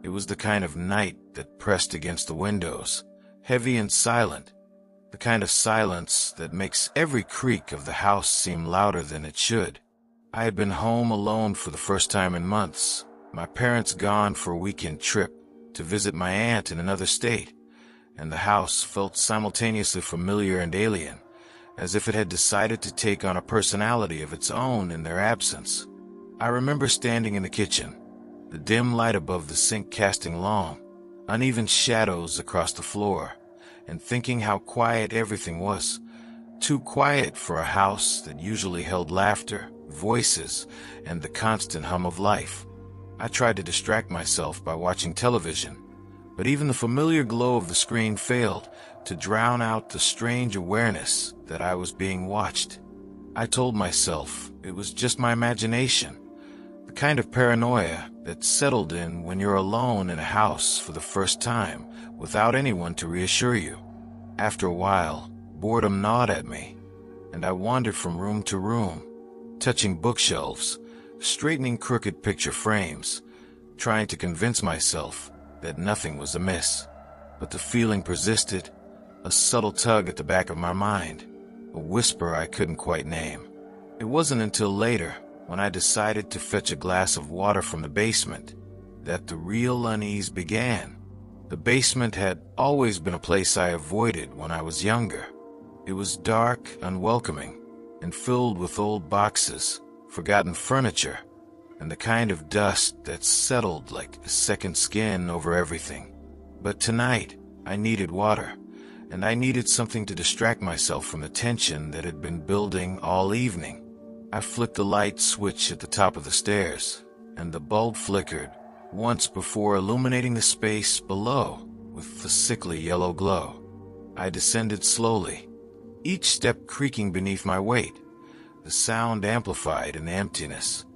It was the kind of night that pressed against the windows, heavy and silent, the kind of silence that makes every creak of the house seem louder than it should. I had been home alone for the first time in months, my parents gone for a weekend trip to visit my aunt in another state, and the house felt simultaneously familiar and alien, as if it had decided to take on a personality of its own in their absence. I remember standing in the kitchen, the dim light above the sink casting long, uneven shadows across the floor, and thinking how quiet everything was. Too quiet for a house that usually held laughter, voices, and the constant hum of life. I tried to distract myself by watching television, but even the familiar glow of the screen failed to drown out the strange awareness that I was being watched. I told myself it was just my imagination, the kind of paranoia that settled in when you're alone in a house for the first time without anyone to reassure you. After a while, boredom gnawed at me, and I wandered from room to room, touching bookshelves, straightening crooked picture frames, trying to convince myself that nothing was amiss. But the feeling persisted, a subtle tug at the back of my mind, a whisper I couldn't quite name. It wasn't until later, when I decided to fetch a glass of water from the basement, that the real unease began. The basement had always been a place I avoided when I was younger. It was dark, unwelcoming, and filled with old boxes, forgotten furniture, and the kind of dust that settled like a second skin over everything. But tonight, I needed water, and I needed something to distract myself from the tension that had been building all evening. I flicked the light switch at the top of the stairs, and the bulb flickered once before illuminating the space below with a sickly yellow glow. I descended slowly, each step creaking beneath my weight, the sound amplified in the emptiness.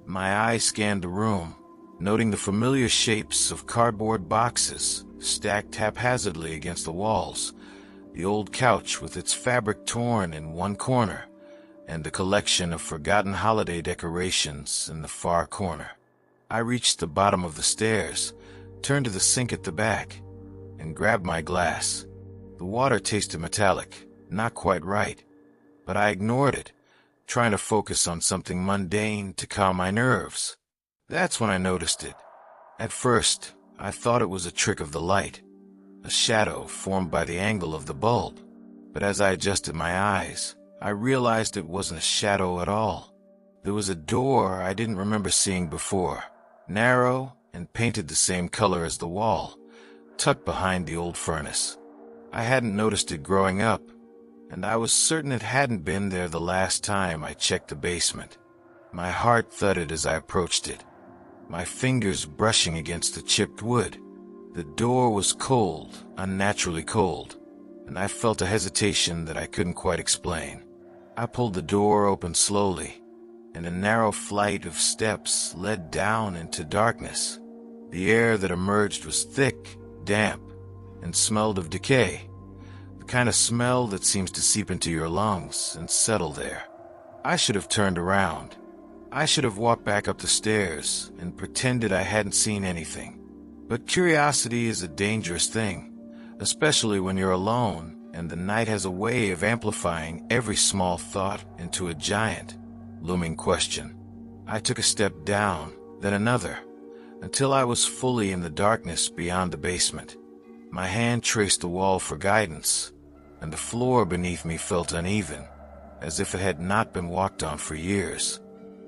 My eyes scanned the room, noting the familiar shapes of cardboard boxes stacked haphazardly against the walls, the old couch with its fabric torn in one corner, and the collection of forgotten holiday decorations in the far corner. I reached the bottom of the stairs, turned to the sink at the back, and grabbed my glass. The water tasted metallic, not quite right, but I ignored it, trying to focus on something mundane to calm my nerves. That's when I noticed it. At first, I thought it was a trick of the light, a shadow formed by the angle of the bulb. But as I adjusted my eyes, I realized it wasn't a shadow at all. There was a door I didn't remember seeing before, narrow and painted the same color as the wall, tucked behind the old furnace. I hadn't noticed it growing up, and I was certain it hadn't been there the last time I checked the basement. My heart thudded as I approached it, my fingers brushing against the chipped wood. The door was cold, unnaturally cold, and I felt a hesitation that I couldn't quite explain. I pulled the door open slowly, and a narrow flight of steps led down into darkness. The air that emerged was thick, damp, and smelled of decay, the kind of smell that seems to seep into your lungs and settle there. I should have turned around. I should have walked back up the stairs and pretended I hadn't seen anything. But curiosity is a dangerous thing, especially when you're alone and the night has a way of amplifying every small thought into a giant, looming question. I took a step down, then another, until I was fully in the darkness beyond the basement. My hand traced the wall for guidance, and the floor beneath me felt uneven, as if it had not been walked on for years.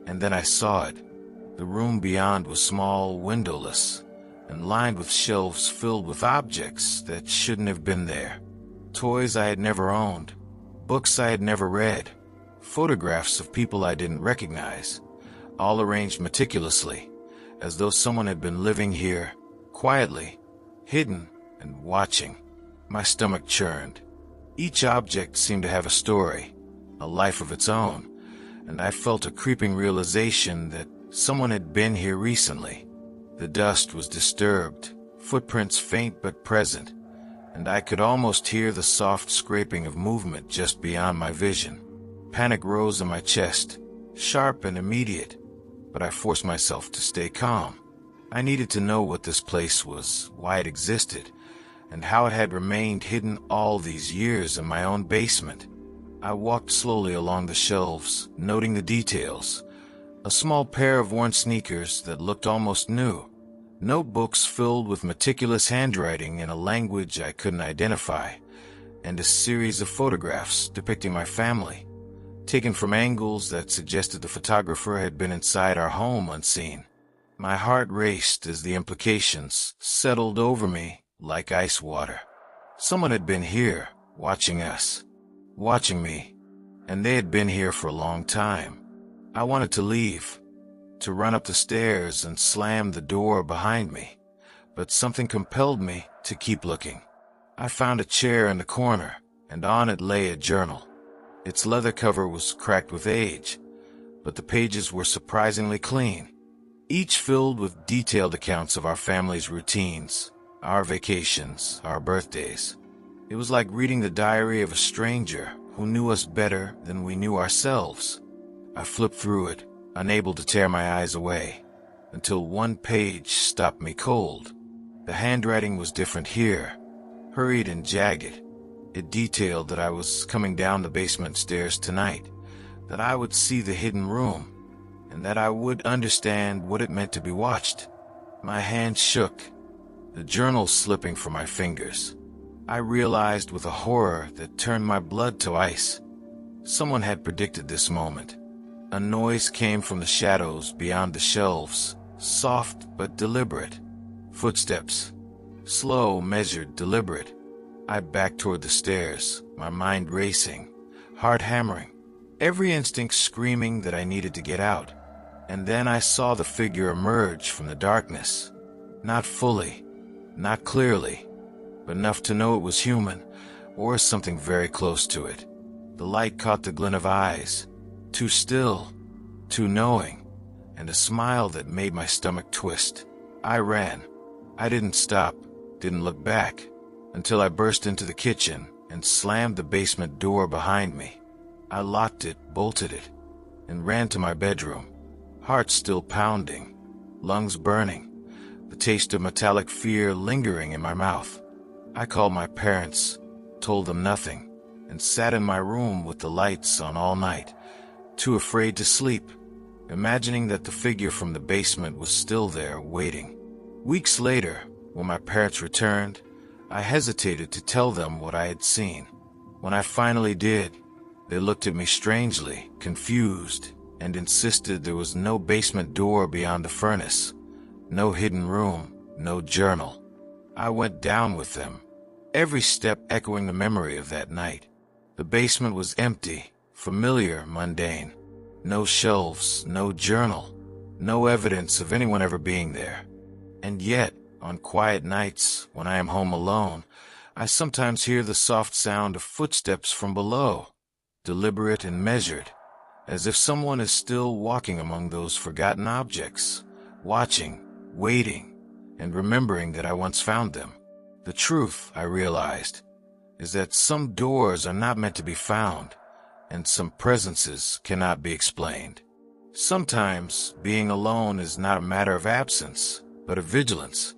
And then I saw it. The room beyond was small, windowless, and lined with shelves filled with objects that shouldn't have been there. Toys I had never owned, books I had never read, photographs of people I didn't recognize, all arranged meticulously, as though someone had been living here, quietly, hidden and watching. My stomach churned. Each object seemed to have a story, a life of its own, and I felt a creeping realization that someone had been here recently. The dust was disturbed, footprints faint but present, and I could almost hear the soft scraping of movement just beyond my vision. Panic rose in my chest, sharp and immediate, but I forced myself to stay calm. I needed to know what this place was, why it existed, and how it had remained hidden all these years in my own basement. I walked slowly along the shelves, noting the details. A small pair of worn sneakers that looked almost new. Notebooks filled with meticulous handwriting in a language I couldn't identify, and a series of photographs depicting my family, taken from angles that suggested the photographer had been inside our home unseen. My heart raced as the implications settled over me like ice water. Someone had been here, watching us, watching me, and they had been here for a long time. I wanted to leave, to run up the stairs and slam the door behind me, but something compelled me to keep looking. I found a chair in the corner, and on it lay a journal. Its leather cover was cracked with age, but the pages were surprisingly clean, each filled with detailed accounts of our family's routines, our vacations, our birthdays. It was like reading the diary of a stranger who knew us better than we knew ourselves. I flipped through it, unable to tear my eyes away, until one page stopped me cold. The handwriting was different here, hurried and jagged. It detailed that I was coming down the basement stairs tonight, that I would see the hidden room, and that I would understand what it meant to be watched. My hand shook, the journal slipping from my fingers. I realized with a horror that turned my blood to ice. Someone had predicted this moment. A noise came from the shadows beyond the shelves, soft but deliberate. Footsteps. Slow, measured, deliberate. I backed toward the stairs, my mind racing, heart hammering, every instinct screaming that I needed to get out. And then I saw the figure emerge from the darkness. Not fully, not clearly, but enough to know it was human, or something very close to it. The light caught the glint of eyes, too still, too knowing, and a smile that made my stomach twist. I ran. I didn't stop, didn't look back, until I burst into the kitchen and slammed the basement door behind me. I locked it, bolted it, and ran to my bedroom, heart still pounding, lungs burning, the taste of metallic fear lingering in my mouth. I called my parents, told them nothing, and sat in my room with the lights on all night, too afraid to sleep, imagining that the figure from the basement was still there waiting. Weeks later, when my parents returned, I hesitated to tell them what I had seen. When I finally did, they looked at me strangely, confused, and insisted there was no basement door beyond the furnace, no hidden room, no journal. I went down with them, every step echoing the memory of that night. The basement was empty, familiar, mundane. No shelves, no journal, no evidence of anyone ever being there. And yet, on quiet nights, when I am home alone, I sometimes hear the soft sound of footsteps from below, deliberate and measured, as if someone is still walking among those forgotten objects, watching, waiting, and remembering that I once found them. The truth, I realized, is that some doors are not meant to be found, and some presences cannot be explained. Sometimes, being alone is not a matter of absence, but of vigilance.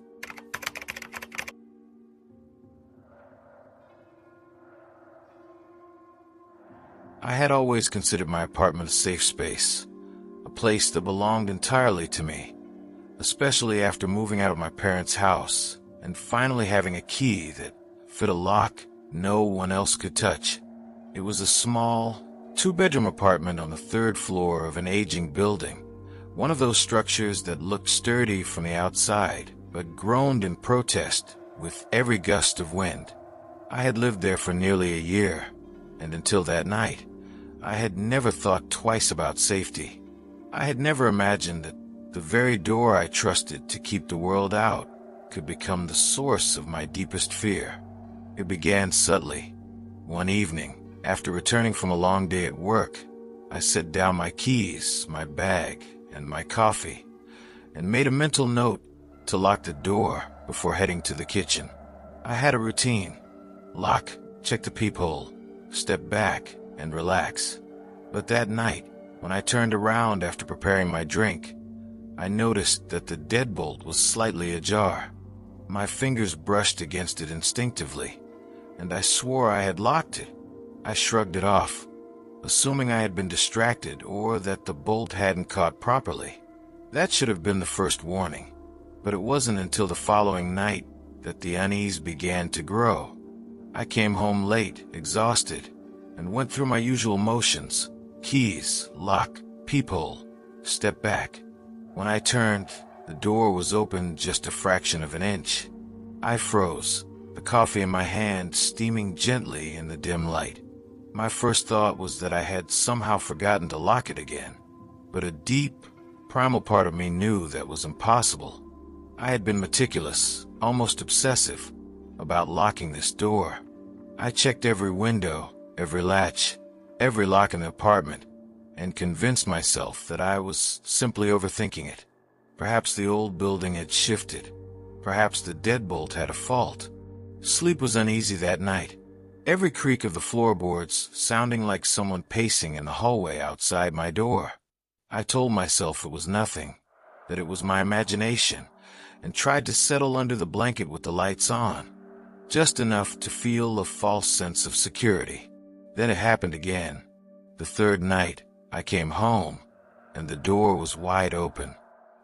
I had always considered my apartment a safe space, a place that belonged entirely to me, especially after moving out of my parents' house and finally having a key that fit a lock no one else could touch. It was a small, two-bedroom apartment on the third floor of an aging building, one of those structures that looked sturdy from the outside, but groaned in protest with every gust of wind. I had lived there for nearly a year, and until that night, I had never thought twice about safety. I had never imagined that the very door I trusted to keep the world out could become the source of my deepest fear. It began subtly. One evening, after returning from a long day at work, I set down my keys, my bag, and my coffee, and made a mental note to lock the door before heading to the kitchen. I had a routine: lock, check the peephole, step back, and relax. But that night, when I turned around after preparing my drink, I noticed that the deadbolt was slightly ajar. My fingers brushed against it instinctively, and I swore I had locked it. I shrugged it off, assuming I had been distracted or that the bolt hadn't caught properly. That should have been the first warning, but it wasn't until the following night that the unease began to grow. I came home late, exhausted, and went through my usual motions: keys, lock, peephole, step back. When I turned, the door was open just a fraction of an inch. I froze, the coffee in my hand steaming gently in the dim light. My first thought was that I had somehow forgotten to lock it again, but a deep, primal part of me knew that was impossible. I had been meticulous, almost obsessive, about locking this door. I checked every window, every latch, every lock in the apartment, and convinced myself that I was simply overthinking it. Perhaps the old building had shifted. Perhaps the deadbolt had a fault. Sleep was uneasy that night, every creak of the floorboards sounding like someone pacing in the hallway outside my door. I told myself it was nothing, that it was my imagination, and tried to settle under the blanket with the lights on, just enough to feel a false sense of security. Then it happened again. The third night, I came home, and the door was wide open.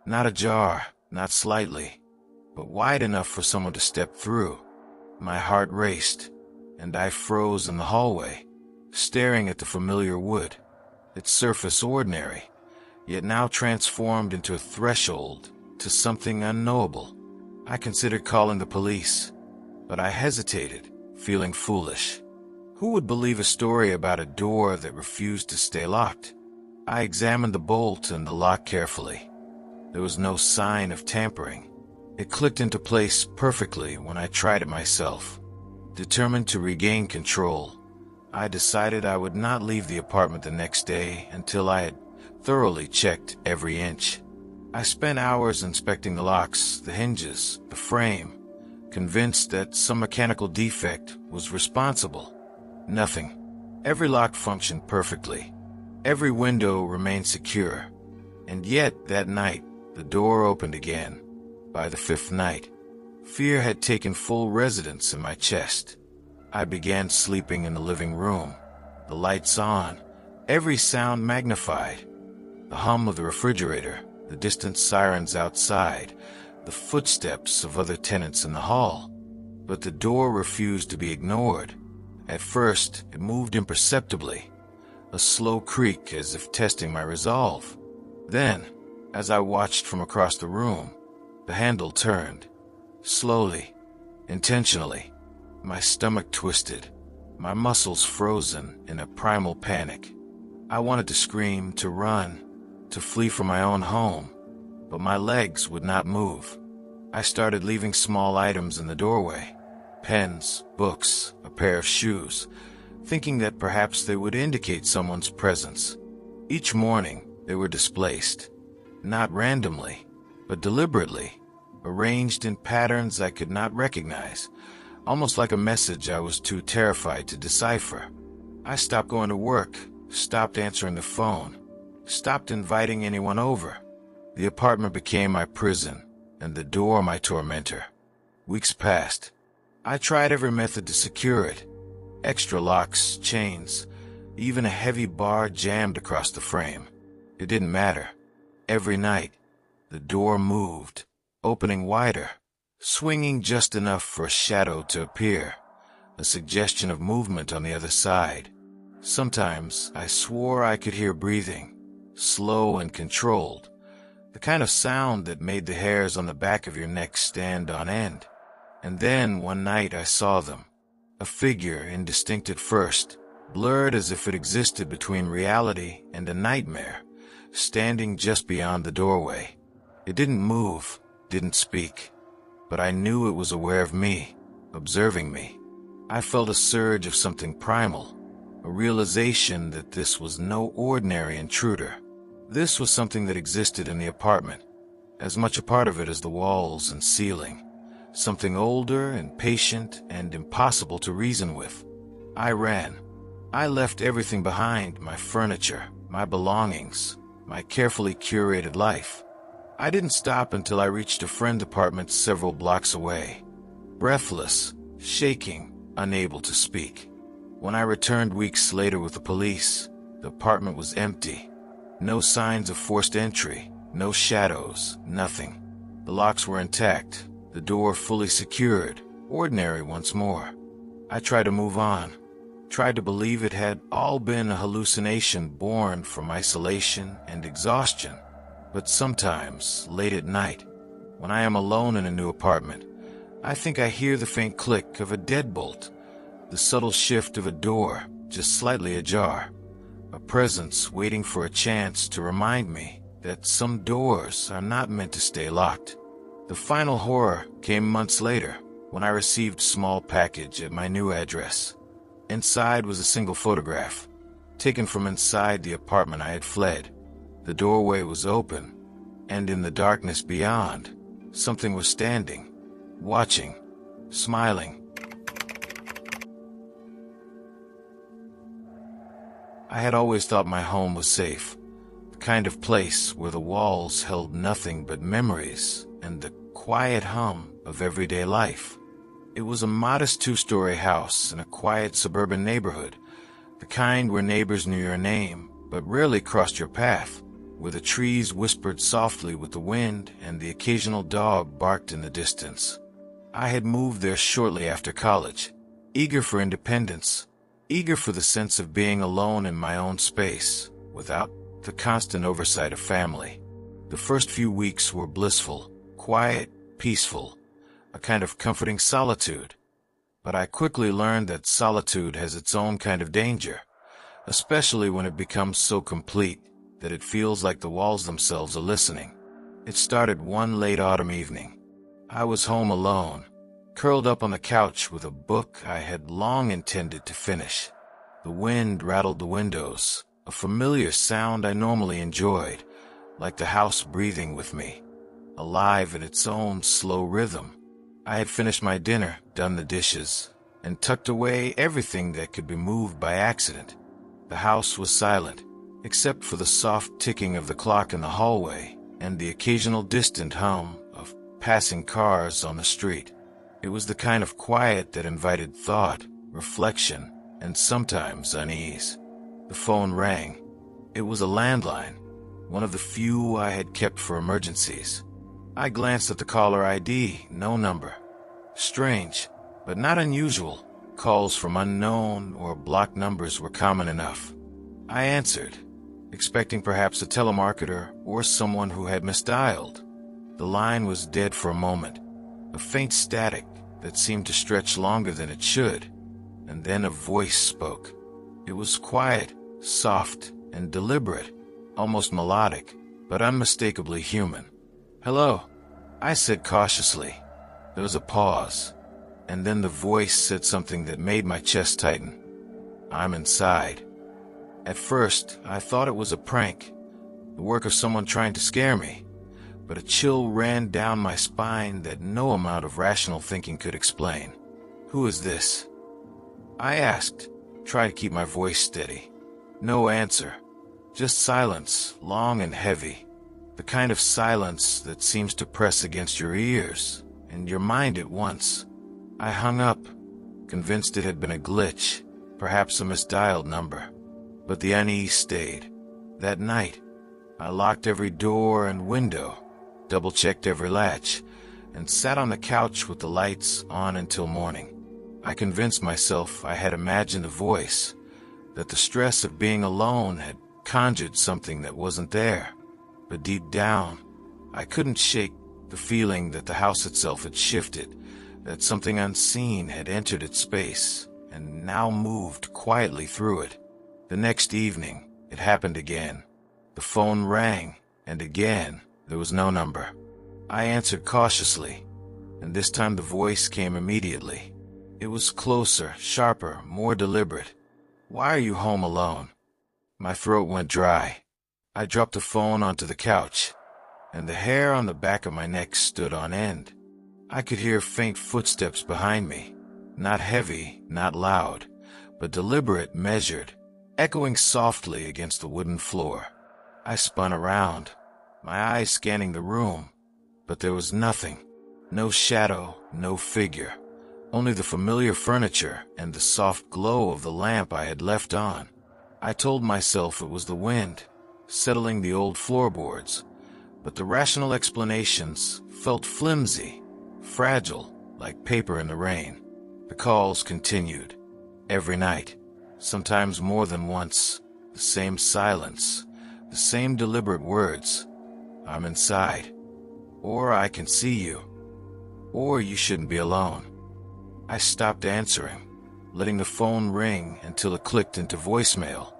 Not ajar, not slightly, but wide enough for someone to step through. My heart raced, and I froze in the hallway, staring at the familiar wood, its surface ordinary, yet now transformed into a threshold to something unknowable. I considered calling the police, but I hesitated, feeling foolish. Who would believe a story about a door that refused to stay locked? I examined the bolt and the lock carefully. There was no sign of tampering. It clicked into place perfectly when I tried it myself. Determined to regain control, I decided I would not leave the apartment the next day until I had thoroughly checked every inch. I spent hours inspecting the locks, the hinges, the frame, convinced that some mechanical defect was responsible. Nothing. Every lock functioned perfectly. Every window remained secure. And yet, that night, the door opened again. By the fifth night, fear had taken full residence in my chest. I began sleeping in the living room, the lights on, every sound magnified. The hum of the refrigerator, the distant sirens outside, the footsteps of other tenants in the hall. But the door refused to be ignored. At first, it moved imperceptibly, a slow creak as if testing my resolve. Then, as I watched from across the room, the handle turned. Slowly, intentionally. My stomach twisted, my muscles frozen in a primal panic. I wanted to scream, to run, to flee from my own home, but my legs would not move. I started leaving small items in the doorway: pens, books, a pair of shoes, thinking that perhaps they would indicate someone's presence. Each morning, they were displaced, not randomly, but deliberately, arranged in patterns I could not recognize, almost like a message I was too terrified to decipher. I stopped going to work, stopped answering the phone, stopped inviting anyone over. The apartment became my prison, and the door my tormentor. Weeks passed. I tried every method to secure it. Extra locks, chains, even a heavy bar jammed across the frame. It didn't matter. Every night, the door moved, opening wider, swinging just enough for a shadow to appear, a suggestion of movement on the other side. Sometimes I swore I could hear breathing, slow and controlled, the kind of sound that made the hairs on the back of your neck stand on end. And then one night I saw them, a figure indistinct at first, blurred as if it existed between reality and a nightmare, standing just beyond the doorway. It didn't move, didn't speak, but I knew it was aware of me, observing me. I felt a surge of something primal, a realization that this was no ordinary intruder. This was something that existed in the apartment, as much a part of it as the walls and ceiling. Something older and patient and impossible to reason with. I ran. I left everything behind: my furniture, my belongings, my carefully curated life. I didn't stop until I reached a friend's apartment several blocks away. Breathless, shaking, unable to speak. When I returned weeks later with the police, the apartment was empty. No signs of forced entry, no shadows, nothing. The locks were intact, the door fully secured, ordinary once more. I tried to move on, tried to believe it had all been a hallucination born from isolation and exhaustion. But sometimes, late at night, when I am alone in a new apartment, I think I hear the faint click of a deadbolt, the subtle shift of a door just slightly ajar, a presence waiting for a chance to remind me that some doors are not meant to stay locked. The final horror came months later when I received a small package at my new address. Inside was a single photograph, taken from inside the apartment I had fled. The doorway was open, and in the darkness beyond, something was standing, watching, smiling. I had always thought my home was safe, the kind of place where the walls held nothing but memories and the quiet hum of everyday life. It was a modest two-story house in a quiet suburban neighborhood, the kind where neighbors knew your name but rarely crossed your path, where the trees whispered softly with the wind and the occasional dog barked in the distance. I had moved there shortly after college, eager for independence, eager for the sense of being alone in my own space, without the constant oversight of family. The first few weeks were blissful, quiet, peaceful, a kind of comforting solitude. But I quickly learned that solitude has its own kind of danger, especially when it becomes so complete that it feels like the walls themselves are listening. It started one late autumn evening. I was home alone, curled up on the couch with a book I had long intended to finish. The wind rattled the windows, a familiar sound I normally enjoyed, like the house breathing with me, alive in its own slow rhythm. I had finished my dinner, done the dishes, and tucked away everything that could be moved by accident. The house was silent, except for the soft ticking of the clock in the hallway and the occasional distant hum of passing cars on the street. It was the kind of quiet that invited thought, reflection, and sometimes unease. The phone rang. It was a landline, one of the few I had kept for emergencies. I glanced at the caller ID, no number. Strange, but not unusual. Calls from unknown or blocked numbers were common enough. I answered, expecting perhaps a telemarketer or someone who had misdialed. The line was dead for a moment, a faint static that seemed to stretch longer than it should, and then a voice spoke. It was quiet, soft, and deliberate, almost melodic, but unmistakably human. "Hello," I said cautiously. There was a pause, and then the voice said something that made my chest tighten. "I'm inside." At first, I thought it was a prank, the work of someone trying to scare me, but a chill ran down my spine that no amount of rational thinking could explain. "Who is this?" I asked, trying to keep my voice steady. No answer, just silence, long and heavy, the kind of silence that seems to press against your ears and your mind at once. I hung up, convinced it had been a glitch, perhaps a misdialed number. But the unease stayed. That night, I locked every door and window, double-checked every latch, and sat on the couch with the lights on until morning. I convinced myself I had imagined a voice, that the stress of being alone had conjured something that wasn't there. But deep down, I couldn't shake the feeling that the house itself had shifted, that something unseen had entered its space and now moved quietly through it. The next evening, it happened again. The phone rang, and again, there was no number. I answered cautiously, and this time the voice came immediately. It was closer, sharper, more deliberate. "Why are you home alone?" My throat went dry. I dropped the phone onto the couch, and the hair on the back of my neck stood on end. I could hear faint footsteps behind me, not heavy, not loud, but deliberate, measured, echoing softly against the wooden floor. I spun around. my eyes scanning the room, but there was nothing. No shadow, no figure, only the familiar furniture and the soft glow of the lamp I had left on. I told myself it was the wind, settling the old floorboards, but the rational explanations felt flimsy, fragile, like paper in the rain. The calls continued. Every night, sometimes more than once, the same silence, the same deliberate words. I'm inside. Or I can see you. Or you shouldn't be alone. I stopped answering, letting the phone ring until it clicked into voicemail,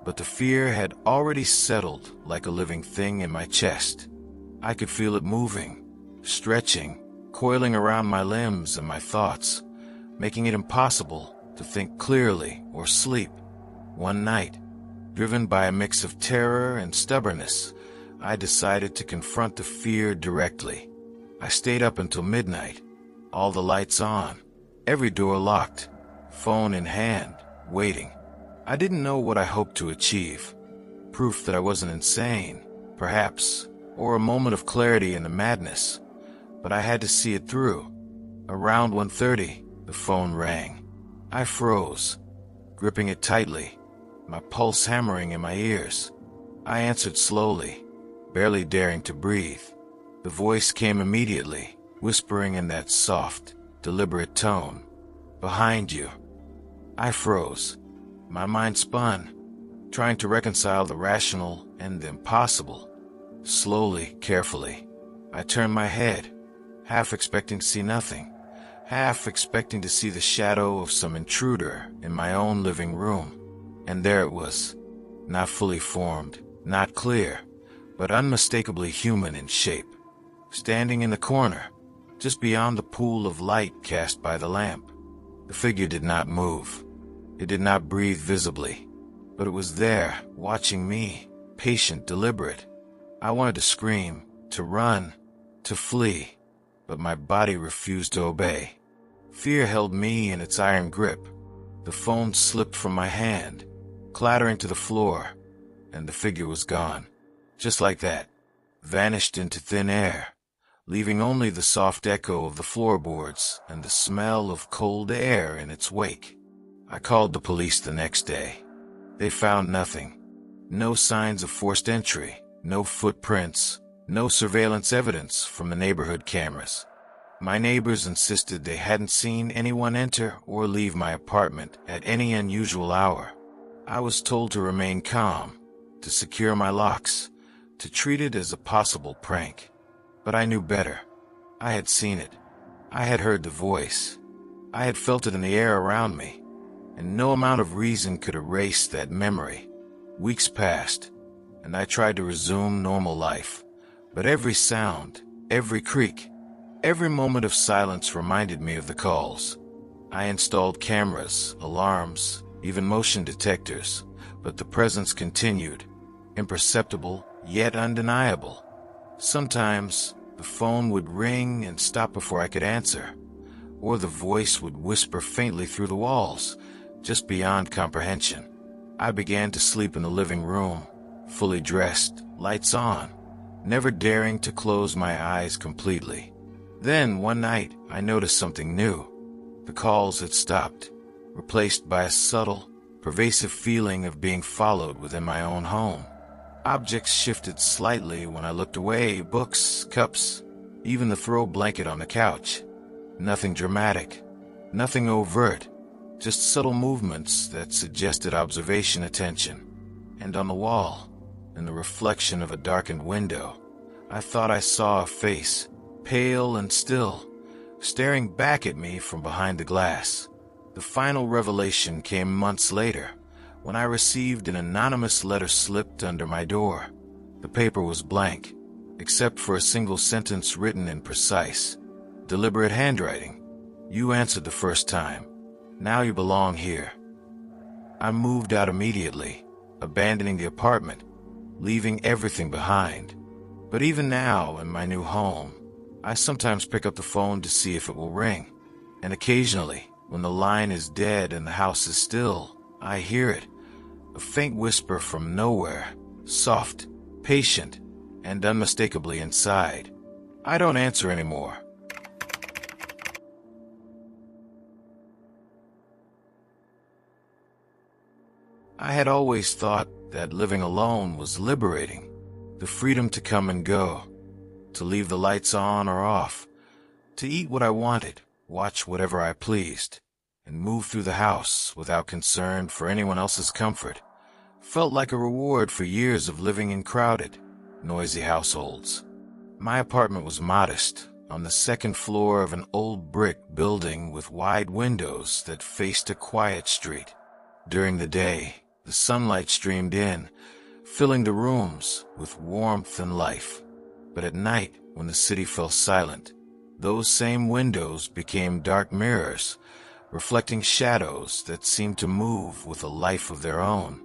but the fear had already settled like a living thing in my chest. I could feel it moving, stretching, coiling around my limbs and my thoughts, making it impossible to think clearly or sleep. One night, driven by a mix of terror and stubbornness, I decided to confront the fear directly. I stayed up until midnight, all the lights on, every door locked, phone in hand, waiting. I didn't know what I hoped to achieve. Proof that I wasn't insane, perhaps, or a moment of clarity in the madness. But I had to see it through. Around 1:30, the phone rang. I froze, gripping it tightly, my pulse hammering in my ears. I answered slowly, barely daring to breathe. The voice came immediately, whispering in that soft, deliberate tone. "Behind you." I froze. My mind spun, trying to reconcile the rational and the impossible. Slowly, carefully, I turned my head, half expecting to see nothing, half expecting to see the shadow of some intruder in my own living room. And there it was, not fully formed, not clear, but unmistakably human in shape, standing in the corner, just beyond the pool of light cast by the lamp. The figure did not move. It did not breathe visibly, but it was there, watching me, patient, deliberate. I wanted to scream, to run, to flee, but my body refused to obey. Fear held me in its iron grip. The phone slipped from my hand, clattering to the floor, and the figure was gone. Just like that, vanished into thin air, leaving only the soft echo of the floorboards and the smell of cold air in its wake. I called the police the next day. They found nothing. No signs of forced entry, no footprints, no surveillance evidence from the neighborhood cameras. My neighbors insisted they hadn't seen anyone enter or leave my apartment at any unusual hour. I was told to remain calm, to secure my locks, to treat it as a possible prank. But I knew better. I had seen it. I had heard the voice. I had felt it in the air around me, and no amount of reason could erase that memory. Weeks passed, and I tried to resume normal life, but every sound, every creak, every moment of silence reminded me of the calls. I installed cameras, alarms, even motion detectors, but the presence continued, imperceptible yet undeniable. Sometimes the phone would ring and stop before I could answer, or the voice would whisper faintly through the walls, just beyond comprehension. I began to sleep in the living room, fully dressed, lights on, never daring to close my eyes completely. Then, one night, I noticed something new. The calls had stopped, replaced by a subtle, pervasive feeling of being followed within my own home. Objects shifted slightly when I looked away, books, cups, even the throw blanket on the couch. Nothing dramatic, nothing overt, just subtle movements that suggested observation, attention. And on the wall, in the reflection of a darkened window, I thought I saw a face, pale and still, staring back at me from behind the glass. The final revelation came months later, when I received an anonymous letter slipped under my door. The paper was blank, except for a single sentence written in precise, deliberate handwriting. "You answered the first time. Now you belong here." I moved out immediately, abandoning the apartment, leaving everything behind. But even now, in my new home, I sometimes pick up the phone to see if it will ring. And occasionally, when the line is dead and the house is still, I hear it. A faint whisper from nowhere, soft, patient, and unmistakably inside. I don't answer anymore. I had always thought that living alone was liberating. The freedom to come and go, to leave the lights on or off, to eat what I wanted, watch whatever I pleased, and move through the house without concern for anyone else's comfort. Felt like a reward for years of living in crowded, noisy households. My apartment was modest, on the second floor of an old brick building with wide windows that faced a quiet street. During the day, the sunlight streamed in, filling the rooms with warmth and life. But at night, when the city fell silent, those same windows became dark mirrors, reflecting shadows that seemed to move with a life of their own.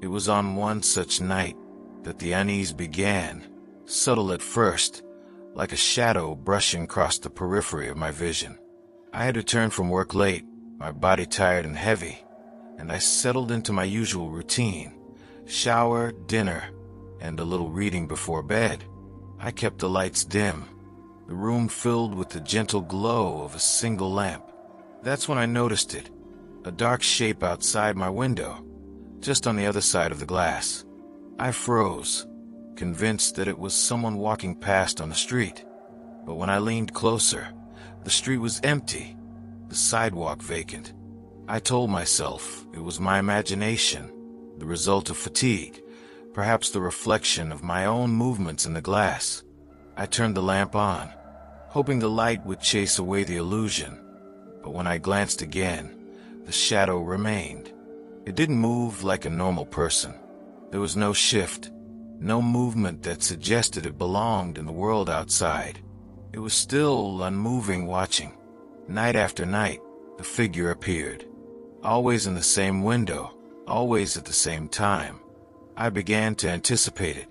It was on one such night that the unease began, subtle at first, like a shadow brushing across the periphery of my vision. I had returned from work late, my body tired and heavy, and I settled into my usual routine: shower, dinner, and a little reading before bed. I kept the lights dim, the room filled with the gentle glow of a single lamp. That's when I noticed it, a dark shape outside my window, just on the other side of the glass. I froze, convinced that it was someone walking past on the street. But when I leaned closer, the street was empty, the sidewalk vacant. I told myself it was my imagination, the result of fatigue, perhaps the reflection of my own movements in the glass. I turned the lamp on, hoping the light would chase away the illusion. But when I glanced again, the shadow remained. It didn't move like a normal person. There was no shift, no movement that suggested it belonged in the world outside. It was still unmoving, watching. Night after night, the figure appeared, always in the same window, always at the same time. I began to anticipate it,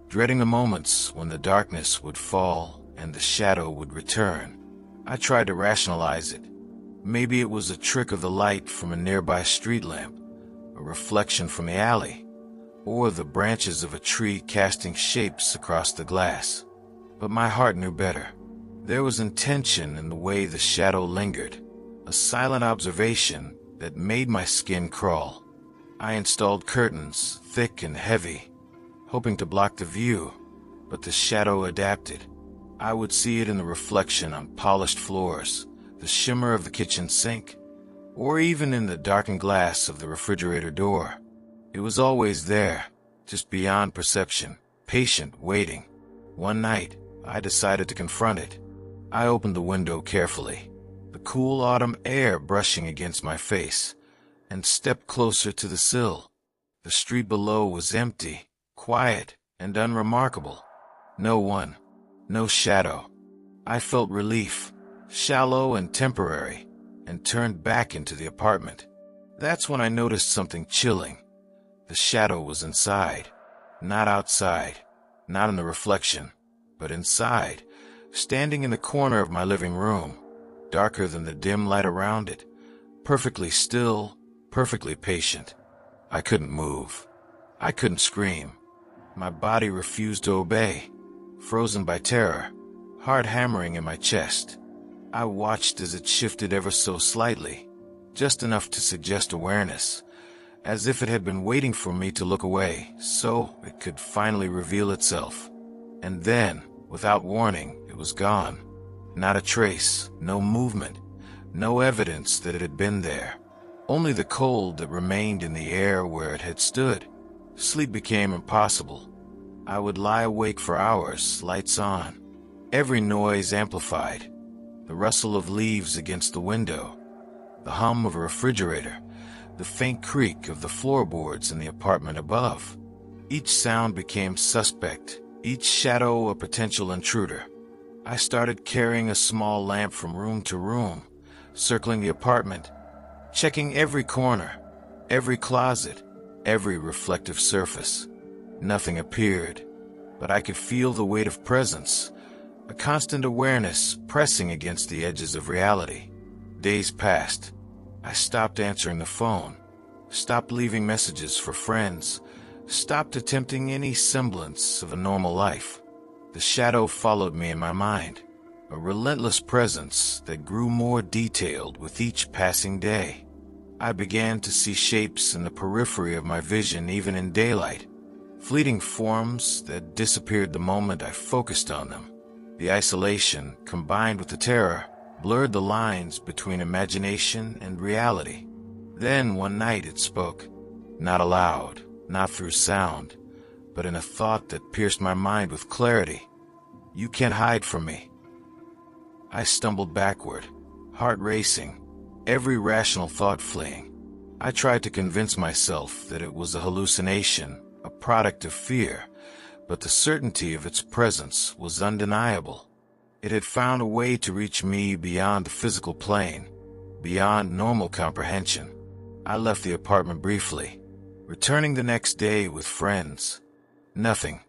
dreading the moments when the darkness would fall and the shadow would return. I tried to rationalize it. Maybe it was a trick of the light from a nearby street lamp, a reflection from the alley, or the branches of a tree casting shapes across the glass. But my heart knew better. There was intention in the way the shadow lingered, a silent observation that made my skin crawl. I installed curtains, thick and heavy, hoping to block the view, but the shadow adapted. I would see it in the reflection on polished floors, the shimmer of the kitchen sink, or even in the darkened glass of the refrigerator door. It was always there, just beyond perception, patient, waiting. One night, I decided to confront it. I opened the window carefully, the cool autumn air brushing against my face, and stepped closer to the sill. The street below was empty, quiet, and unremarkable. No one, no shadow. I felt relief, shallow and temporary, and turned back into the apartment. That's when I noticed something chilling. The shadow was inside, not outside, not in the reflection, but inside, standing in the corner of my living room, darker than the dim light around it, perfectly still, perfectly patient. I couldn't move. I couldn't scream. My body refused to obey, frozen by terror, heart hammering in my chest. I watched as it shifted ever so slightly, just enough to suggest awareness, as if it had been waiting for me to look away so it could finally reveal itself. And then, without warning, it was gone. Not a trace, no movement, no evidence that it had been there. Only the cold that remained in the air where it had stood. Sleep became impossible. I would lie awake for hours, lights on, every noise amplified. The rustle of leaves against the window, the hum of a refrigerator, the faint creak of the floorboards in the apartment above. Each sound became suspect, each shadow a potential intruder. I started carrying a small lamp from room to room, circling the apartment, checking every corner, every closet, every reflective surface. Nothing appeared, but I could feel the weight of presence, a constant awareness pressing against the edges of reality. Days passed. I stopped answering the phone, stopped leaving messages for friends, stopped attempting any semblance of a normal life. The shadow followed me in my mind, a relentless presence that grew more detailed with each passing day. I began to see shapes in the periphery of my vision even in daylight, fleeting forms that disappeared the moment I focused on them. The isolation, combined with the terror, blurred the lines between imagination and reality. Then one night it spoke, not aloud, not through sound, but in a thought that pierced my mind with clarity. "You can't hide from me." I stumbled backward, heart racing, every rational thought fleeing. I tried to convince myself that it was a hallucination, a product of fear, but the certainty of its presence was undeniable. It had found a way to reach me beyond the physical plane, beyond normal comprehension. I left the apartment briefly, returning the next day with friends. Nothing.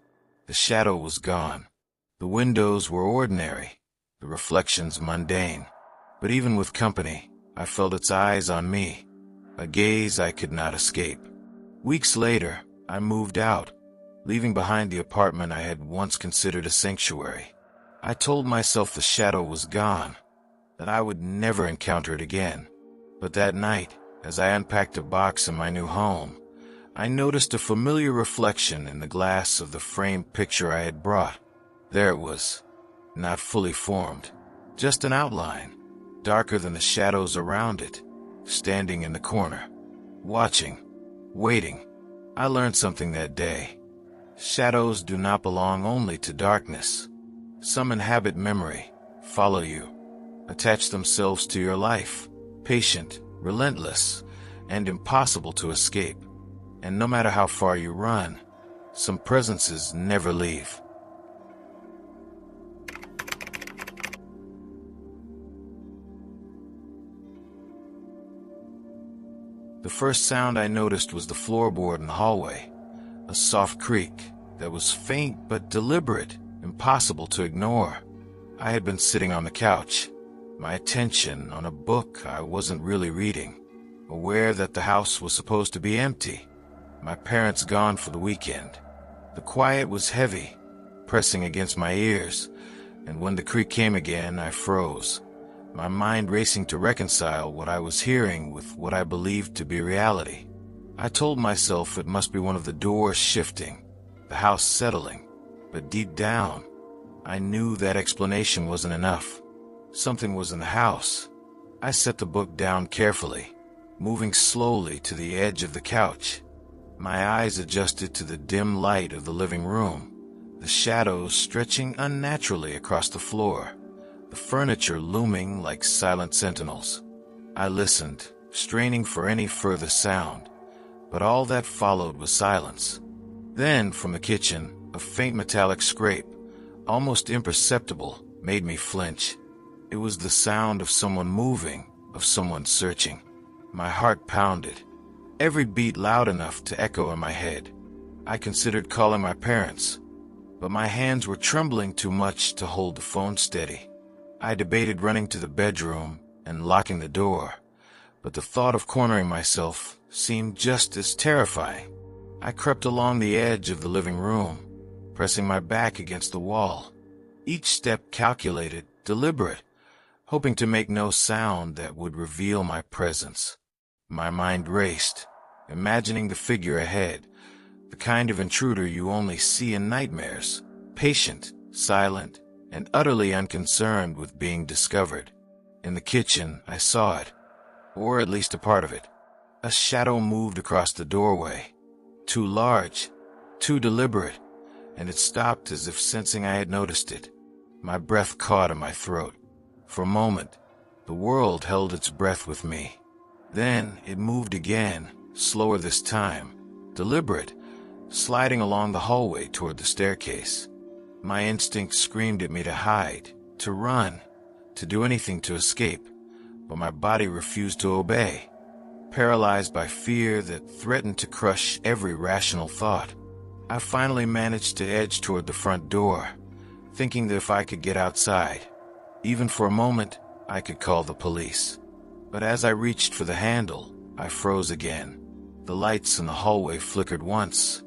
The shadow was gone. The windows were ordinary, the reflections mundane. But even with company, I felt its eyes on me, a gaze I could not escape. Weeks later, I moved out, leaving behind the apartment I had once considered a sanctuary. I told myself the shadow was gone, that I would never encounter it again. But that night, as I unpacked a box in my new home, I noticed a familiar reflection in the glass of the framed picture I had brought. There it was, not fully formed, just an outline, darker than the shadows around it, standing in the corner, watching, waiting. I learned something that day. Shadows do not belong only to darkness. Some inhabit memory, follow you, attach themselves to your life, patient, relentless, and impossible to escape. And no matter how far you run, some presences never leave. The first sound I noticed was the floorboard in the hallway, a soft creak that was faint but deliberate, impossible to ignore. I had been sitting on the couch, my attention on a book I wasn't really reading, aware that the house was supposed to be empty, my parents gone for the weekend. The quiet was heavy, pressing against my ears, and when the creak came again, I froze, my mind racing to reconcile what I was hearing with what I believed to be reality. I told myself it must be one of the doors shifting, the house settling, but deep down, I knew that explanation wasn't enough. Something was in the house. I set the book down carefully, moving slowly to the edge of the couch. My eyes adjusted to the dim light of the living room, the shadows stretching unnaturally across the floor, the furniture looming like silent sentinels. I listened, straining for any further sound, but all that followed was silence. Then, from the kitchen, a faint metallic scrape, almost imperceptible, made me flinch. It was the sound of someone moving, of someone searching. My heart pounded, every beat loud enough to echo in my head. I considered calling my parents, but my hands were trembling too much to hold the phone steady. I debated running to the bedroom and locking the door, but the thought of cornering myself seemed just as terrifying. I crept along the edge of the living room, pressing my back against the wall, each step calculated, deliberate, hoping to make no sound that would reveal my presence. My mind raced, imagining the figure ahead, the kind of intruder you only see in nightmares, patient, silent, and utterly unconcerned with being discovered. In the kitchen, I saw it, or at least a part of it. A shadow moved across the doorway, too large, too deliberate, and it stopped as if sensing I had noticed it. My breath caught in my throat. For a moment, the world held its breath with me. Then it moved again, slower this time, deliberate, sliding along the hallway toward the staircase. My instinct screamed at me to hide, to run, to do anything to escape, but my body refused to obey, paralyzed by fear that threatened to crush every rational thought. I finally managed to edge toward the front door, thinking that if I could get outside, even for a moment, I could call the police. But as I reached for the handle, I froze again. The lights in the hallway flickered once,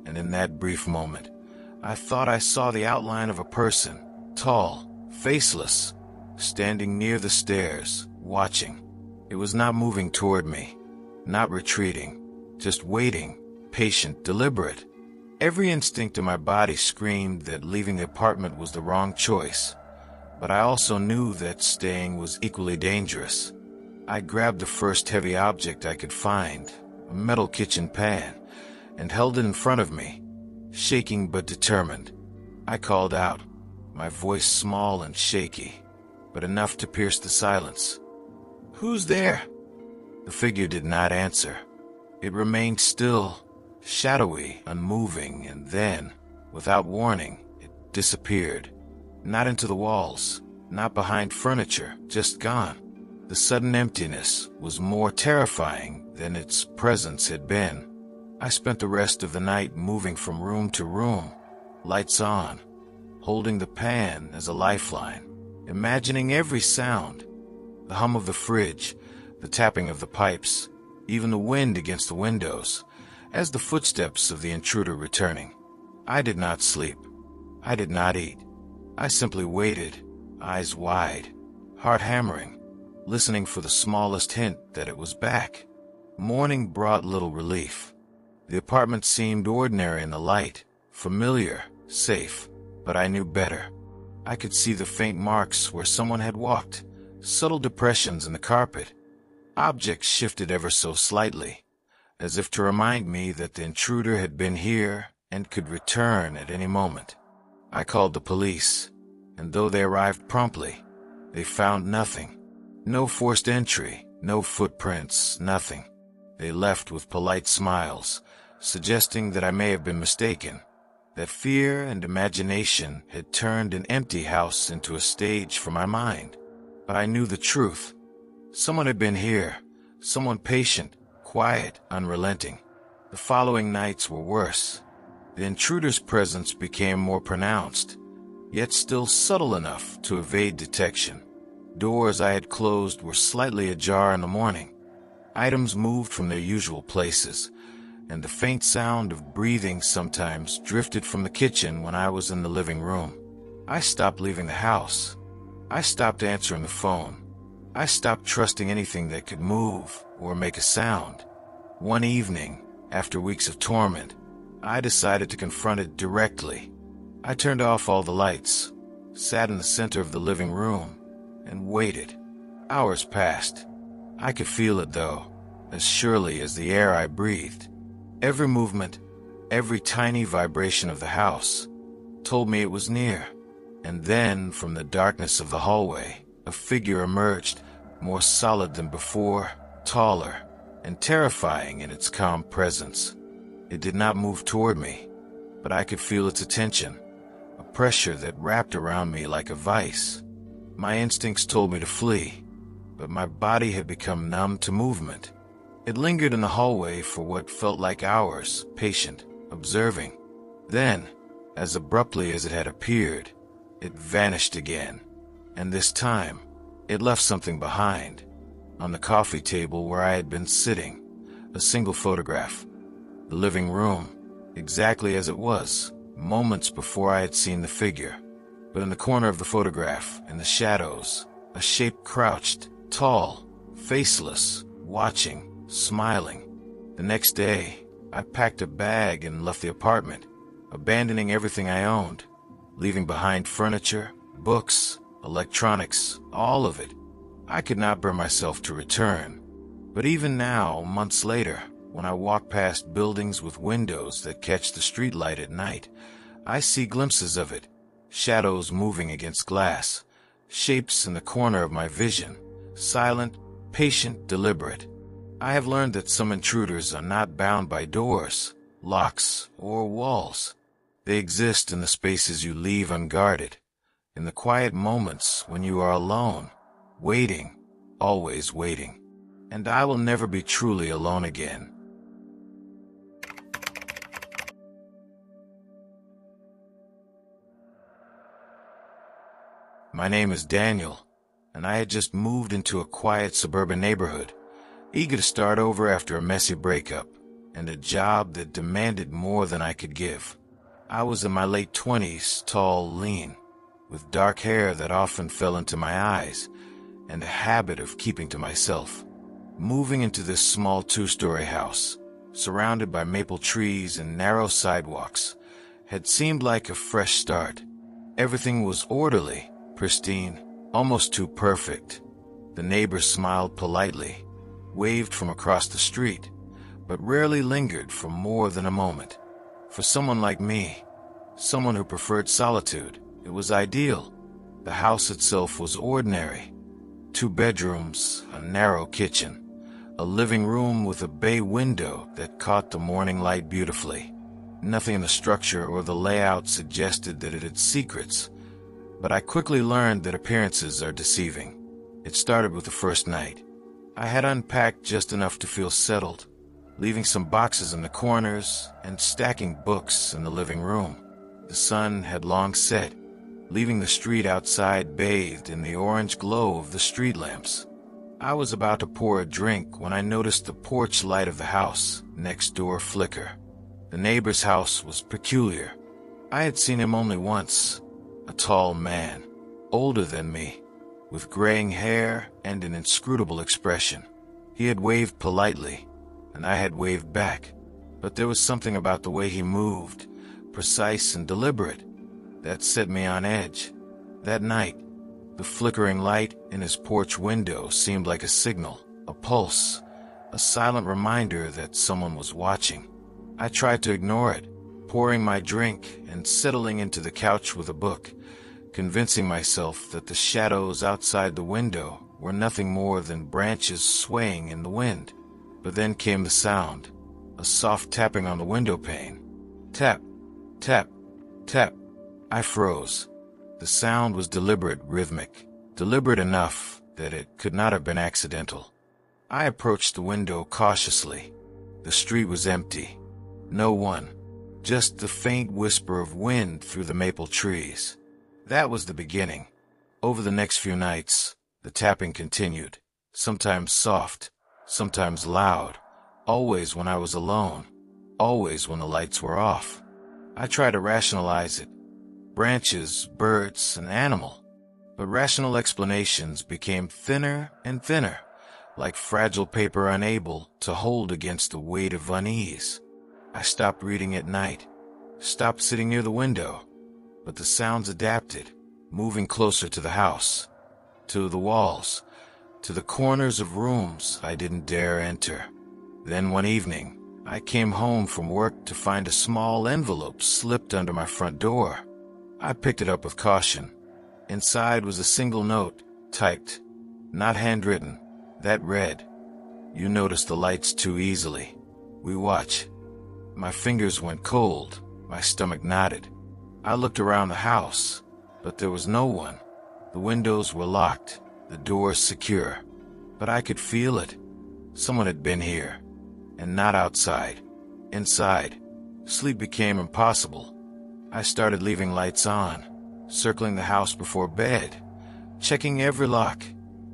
and in that brief moment, I thought I saw the outline of a person, tall, faceless, standing near the stairs, watching. It was not moving toward me, not retreating, just waiting, patient, deliberate. Every instinct in my body screamed that leaving the apartment was the wrong choice, but I also knew that staying was equally dangerous. I grabbed the first heavy object I could find, a metal kitchen pan, and held it in front of me, shaking but determined. I called out, my voice small and shaky, but enough to pierce the silence. "Who's there?" The figure did not answer. It remained still, shadowy, unmoving, and then, without warning, it disappeared. Not into the walls, not behind furniture, just gone. The sudden emptiness was more terrifying than its presence had been. I spent the rest of the night moving from room to room, lights on, holding the pan as a lifeline, imagining every sound, the hum of the fridge, the tapping of the pipes, even the wind against the windows, as the footsteps of the intruder returning. I did not sleep. I did not eat. I simply waited, eyes wide, heart hammering, listening for the smallest hint that it was back. Morning brought little relief. The apartment seemed ordinary in the light, familiar, safe, but I knew better. I could see the faint marks where someone had walked, subtle depressions in the carpet. Objects shifted ever so slightly, as if to remind me that the intruder had been here and could return at any moment. I called the police, and though they arrived promptly, they found nothing. No forced entry, no footprints, nothing. They left with polite smiles, suggesting that I may have been mistaken, that fear and imagination had turned an empty house into a stage for my mind. But I knew the truth. Someone had been here, someone patient, quiet, unrelenting. The following nights were worse. The intruder's presence became more pronounced, yet still subtle enough to evade detection. Doors I had closed were slightly ajar in the morning. Items moved from their usual places, and the faint sound of breathing sometimes drifted from the kitchen when I was in the living room. I stopped leaving the house. I stopped answering the phone. I stopped trusting anything that could move or make a sound. One evening, after weeks of torment, I decided to confront it directly. I turned off all the lights, sat in the center of the living room, and waited. Hours passed. I could feel it, though, as surely as the air I breathed. Every movement, every tiny vibration of the house told me it was near. And then, from the darkness of the hallway, a figure emerged, more solid than before, taller, and terrifying in its calm presence. It did not move toward me, but I could feel its attention, a pressure that wrapped around me like a vice. My instincts told me to flee, but my body had become numb to movement. It lingered in the hallway for what felt like hours, patient, observing. Then, as abruptly as it had appeared, it vanished again, and this time, it left something behind. On the coffee table where I had been sitting, a single photograph. The living room, exactly as it was, moments before I had seen the figure. But in the corner of the photograph, in the shadows, a shape crouched, tall, faceless, watching, smiling. The next day, I packed a bag and left the apartment, abandoning everything I owned, leaving behind furniture, books, electronics, all of it. I could not bring myself to return. But even now, months later, when I walk past buildings with windows that catch the streetlight at night, I see glimpses of it, shadows moving against glass, shapes in the corner of my vision, silent, patient, deliberate. I have learned that some intruders are not bound by doors, locks, or walls. They exist in the spaces you leave unguarded, in the quiet moments when you are alone, waiting, always waiting. And I will never be truly alone again. My name is Daniel, and I had just moved into a quiet suburban neighborhood, eager to start over after a messy breakup. and a job that demanded more than I could give. I was in my late 20s, tall, lean, with dark hair that often fell into my eyes, and a habit of keeping to myself. Moving into this small 2-story house, surrounded by maple trees and narrow sidewalks, had seemed like a fresh start. Everything was orderly, pristine, almost too perfect. The neighbors smiled politely, waved from across the street, but rarely lingered for more than a moment. For someone like me, someone who preferred solitude, it was ideal. The house itself was ordinary. 2 bedrooms, a narrow kitchen, a living room with a bay window that caught the morning light beautifully. Nothing in the structure or the layout suggested that it had secrets, but I quickly learned that appearances are deceiving. It started with the first night. I had unpacked just enough to feel settled, leaving some boxes in the corners and stacking books in the living room. The sun had long set, leaving the street outside bathed in the orange glow of the street lamps. I was about to pour a drink when I noticed the porch light of the house next door flicker. The neighbor's house was peculiar. I had seen him only once, a tall man, older than me, with graying hair and an inscrutable expression. He had waved politely, and I had waved back, but there was something about the way he moved, precise and deliberate, that set me on edge. That night, the flickering light in his porch window seemed like a signal, a pulse, a silent reminder that someone was watching. I tried to ignore it, pouring my drink and settling into the couch with a book, convincing myself that the shadows outside the window were nothing more than branches swaying in the wind. But then came the sound, a soft tapping on the window pane. Tap, tap, tap. I froze. The sound was deliberate, rhythmic, deliberate enough that it could not have been accidental. I approached the window cautiously. The street was empty. No one. Just the faint whisper of wind through the maple trees. That was the beginning. Over the next few nights, the tapping continued, sometimes soft, sometimes loud, always when I was alone, always when the lights were off. I tried to rationalize it. Branches, birds, an animal. But rational explanations became thinner and thinner, like fragile paper unable to hold against the weight of unease. I stopped reading at night, stopped sitting near the window, but the sounds adapted, moving closer to the house, to the walls, to the corners of rooms I didn't dare enter. Then one evening, I came home from work to find a small envelope slipped under my front door. I picked it up with caution. Inside was a single note, typed, not handwritten, that read, "You notice the lights too easily. We watch." My fingers went cold, my stomach knotted. I looked around the house, but there was no one. The windows were locked, the doors secure. But I could feel it. Someone had been here, and not outside. Inside, sleep became impossible. I started leaving lights on, circling the house before bed, checking every lock,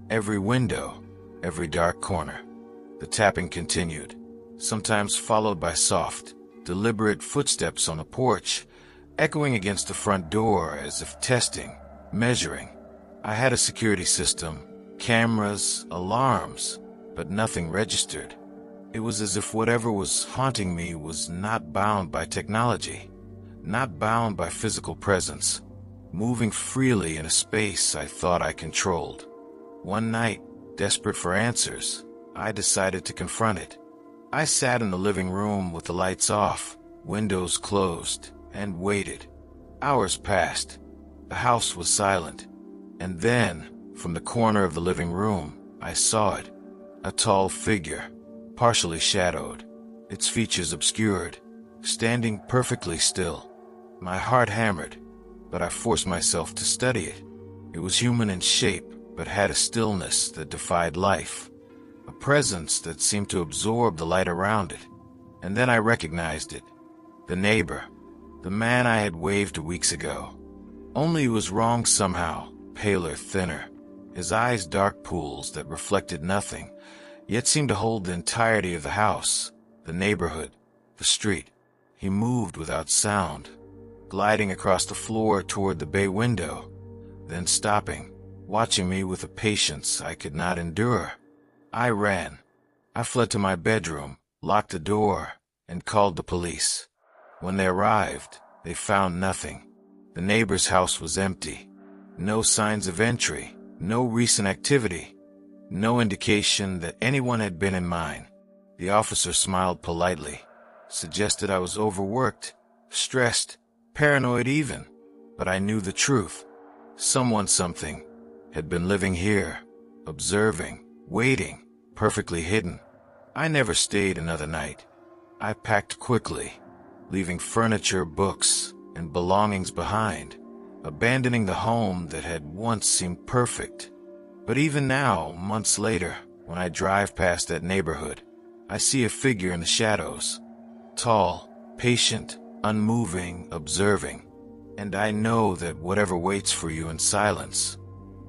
every window, every dark corner. The tapping continued, sometimes followed by soft, deliberate footsteps on the porch, echoing against the front door as if testing, measuring. I had a security system, cameras, alarms, but nothing registered. It was as if whatever was haunting me was not bound by technology, not bound by physical presence, moving freely in a space I thought I controlled. One night, desperate for answers, I decided to confront it. I sat in the living room with the lights off, windows closed, and waited. Hours passed. The house was silent. And then, from the corner of the living room, I saw it. A tall figure, partially shadowed, its features obscured, standing perfectly still. My heart hammered, but I forced myself to study it. It was human in shape, but had a stillness that defied life, a presence that seemed to absorb the light around it. And then I recognized it. The neighbor, the man I had waved weeks ago. Only he was wrong somehow, paler, thinner, his eyes dark pools that reflected nothing, yet seemed to hold the entirety of the house, the neighborhood, the street. He moved without sound, gliding across the floor toward the bay window, then stopping, watching me with a patience I could not endure. I ran. I fled to my bedroom, locked the door, and called the police. When they arrived, they found nothing. The neighbor's house was empty. No signs of entry, no recent activity, no indication that anyone had been in mine. The officer smiled politely, suggested I was overworked, stressed, paranoid even, but I knew the truth. Something had been living here, observing, waiting, perfectly hidden. I never stayed another night. I packed quickly, leaving furniture, books, and belongings behind, abandoning the home that had once seemed perfect. But even now, months later, when I drive past that neighborhood, I see a figure in the shadows, tall, patient, unmoving, observing. And I know that whatever waits for you in silence,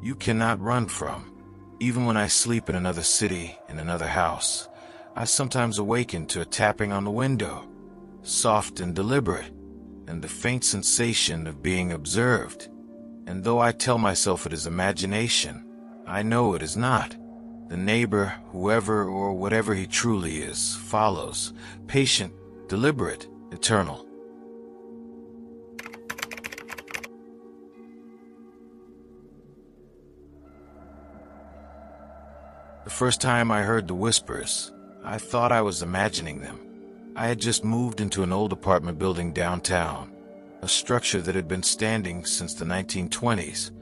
you cannot run from. Even when I sleep in another city, in another house, I sometimes awaken to a tapping on the window, soft and deliberate, and the faint sensation of being observed. And though I tell myself it is imagination, I know it is not. The neighbor, whoever or whatever he truly is, follows, patient, deliberate, eternal. The first time I heard the whispers, I thought I was imagining them. I had just moved into an old apartment building downtown, a structure that had been standing since the 1920s,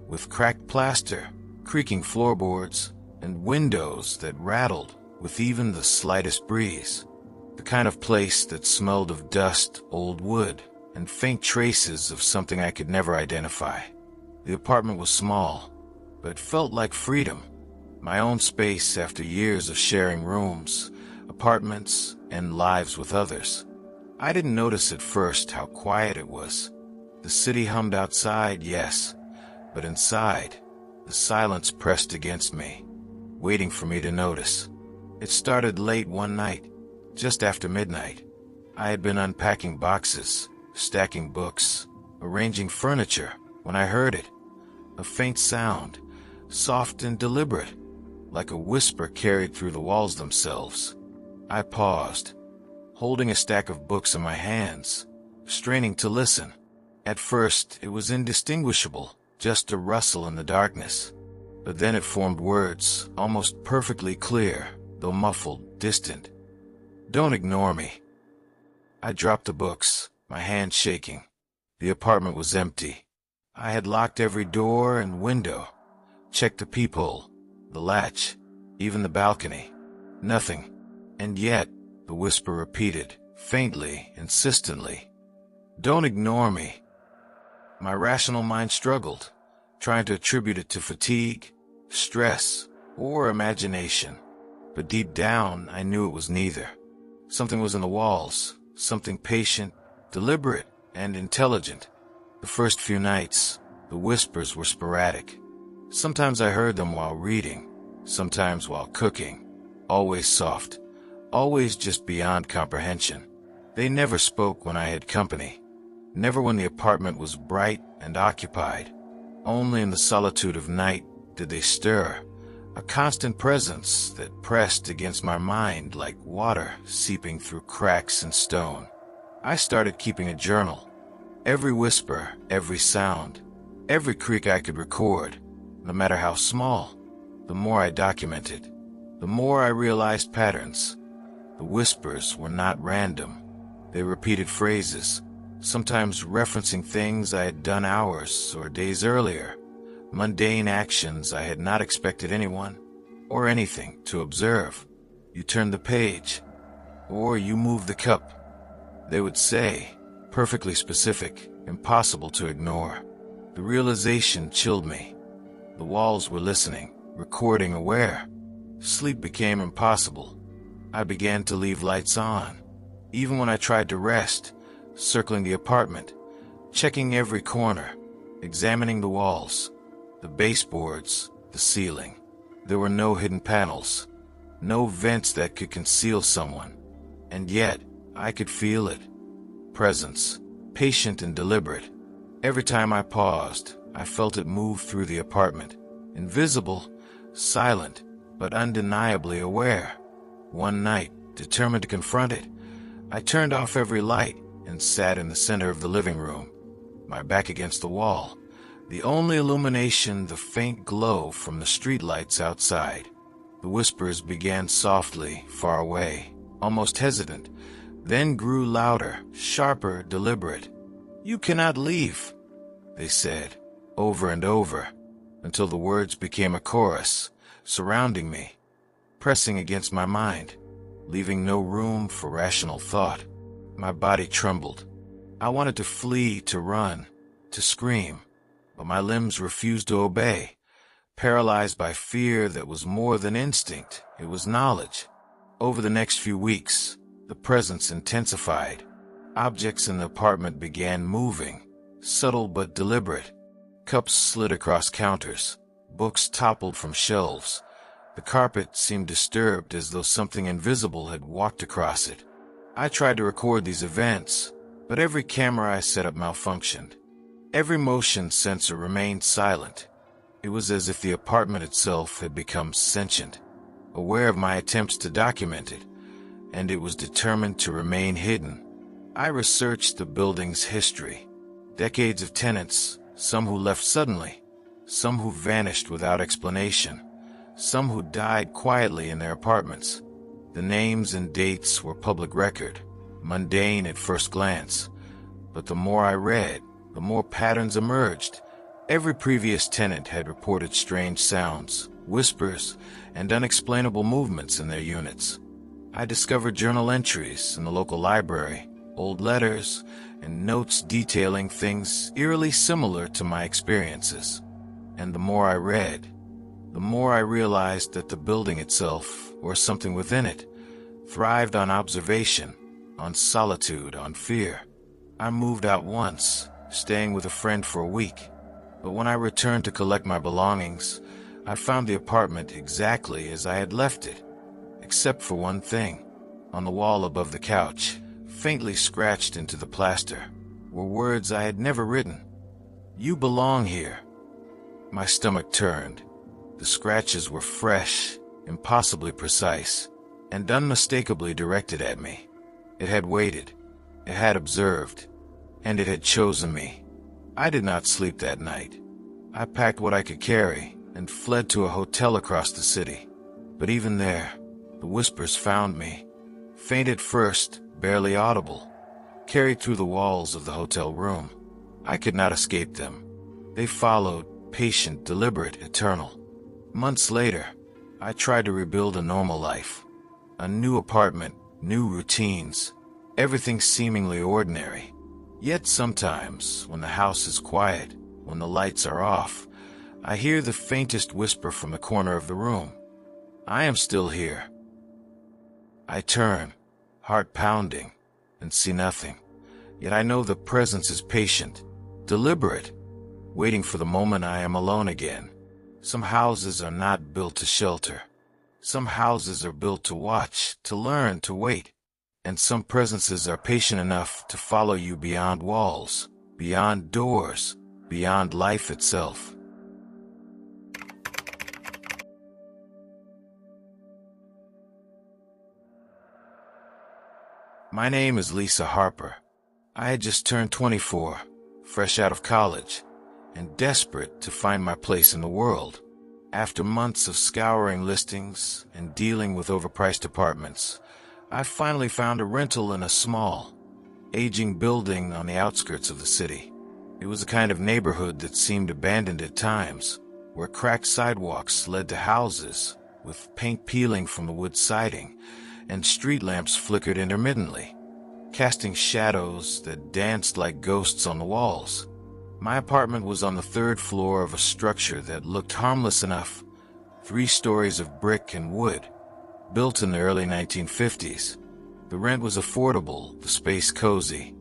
with cracked plaster, creaking floorboards, and windows that rattled with even the slightest breeze. The kind of place that smelled of dust, old wood, and faint traces of something I could never identify. The apartment was small, but felt like freedom. My own space after years of sharing rooms, apartments, and lives with others. I didn't notice at first how quiet it was. The city hummed outside, yes, but inside, the silence pressed against me, waiting for me to notice. It started late one night, just after midnight. I had been unpacking boxes, stacking books, arranging furniture, when I heard it. A faint sound, soft and deliberate, like a whisper carried through the walls themselves. I paused, holding a stack of books in my hands, straining to listen. At first, it was indistinguishable, just a rustle in the darkness. But then it formed words, almost perfectly clear, though muffled, distant. "Don't ignore me." I dropped the books, my hands shaking. The apartment was empty. I had locked every door and window, checked the peephole, the latch, even the balcony. Nothing. And yet, the whisper repeated, faintly, insistently, "Don't ignore me." My rational mind struggled, trying to attribute it to fatigue, stress, or imagination. But deep down, I knew it was neither. Something was in the walls, something patient, deliberate, and intelligent. The first few nights, the whispers were sporadic. Sometimes I heard them while reading, sometimes while cooking. Always soft, always just beyond comprehension. They never spoke when I had company, never when the apartment was bright and occupied. Only in the solitude of night did they stir, a constant presence that pressed against my mind like water seeping through cracks in stone. I started keeping a journal. Every whisper, every sound, every creak I could record, no matter how small. The more I documented, the more I realized patterns. The whispers were not random. They repeated phrases, sometimes referencing things I had done hours or days earlier, mundane actions I had not expected anyone or anything to observe. "You turn the page," or "you move the cup," they would say, perfectly specific, impossible to ignore. The realization chilled me. The walls were listening, recording, aware. Sleep became impossible. I began to leave lights on, even when I tried to rest, circling the apartment, checking every corner, examining the walls, the baseboards, the ceiling. There were no hidden panels, no vents that could conceal someone. And yet, I could feel it. Presence, patient and deliberate. Every time I paused, I felt it move through the apartment. Invisible, silent, but undeniably aware. One night, determined to confront it, I turned off every light and sat in the center of the living room, my back against the wall. The only illumination, the faint glow from the streetlights outside. The whispers began softly, far away, almost hesitant, then grew louder, sharper, deliberate. "You cannot leave," they said, over and over, until the words became a chorus, surrounding me, pressing against my mind, leaving no room for rational thought. My body trembled. I wanted to flee, to run, to scream, but my limbs refused to obey, paralyzed by fear that was more than instinct, it was knowledge. Over the next few weeks, the presence intensified. Objects in the apartment began moving, subtle but deliberate. Cups slid across counters, books toppled from shelves. The carpet seemed disturbed as though something invisible had walked across it. I tried to record these events, but every camera I set up malfunctioned. Every motion sensor remained silent. It was as if the apartment itself had become sentient, aware of my attempts to document it, and it was determined to remain hidden. I researched the building's history. Decades of tenants, some who left suddenly, some who vanished without explanation, some who died quietly in their apartments. The names and dates were public record, mundane at first glance, but the more I read, the more patterns emerged. Every previous tenant had reported strange sounds, whispers, and unexplainable movements in their units. I discovered journal entries in the local library, old letters, and notes detailing things eerily similar to my experiences. And the more I read, the more I realized that the building itself, or something within it, thrived on observation, on solitude, on fear. I moved out once, staying with a friend for a week. But when I returned to collect my belongings, I found the apartment exactly as I had left it, except for one thing. On the wall above the couch, faintly scratched into the plaster, were words I had never written. "You belong here." My stomach turned. The scratches were fresh, impossibly precise, and unmistakably directed at me. It had waited, it had observed, and it had chosen me. I did not sleep that night. I packed what I could carry and fled to a hotel across the city. But even there, the whispers found me. Faint at first, barely audible, carried through the walls of the hotel room. I could not escape them. They followed, patient, deliberate, eternal. Months later, I tried to rebuild a normal life. A new apartment, new routines, everything seemingly ordinary. Yet sometimes, when the house is quiet, when the lights are off, I hear the faintest whisper from the corner of the room. I am still here. I turn, heart pounding, and see nothing. Yet I know the presence is patient, deliberate, waiting for the moment I am alone again. Some houses are not built to shelter. Some houses are built to watch, to learn, to wait. And some presences are patient enough to follow you beyond walls, beyond doors, beyond life itself. My name is Lisa Harper. I had just turned 24, fresh out of college, and desperate to find my place in the world. After months of scouring listings and dealing with overpriced apartments, I finally found a rental in a small, aging building on the outskirts of the city. It was a kind of neighborhood that seemed abandoned at times, where cracked sidewalks led to houses with paint peeling from the wood siding, and street lamps flickered intermittently, casting shadows that danced like ghosts on the walls. My apartment was on the third floor of a structure that looked harmless enough, 3 stories of brick and wood, built in the early 1950s. The rent was affordable, the space cozy,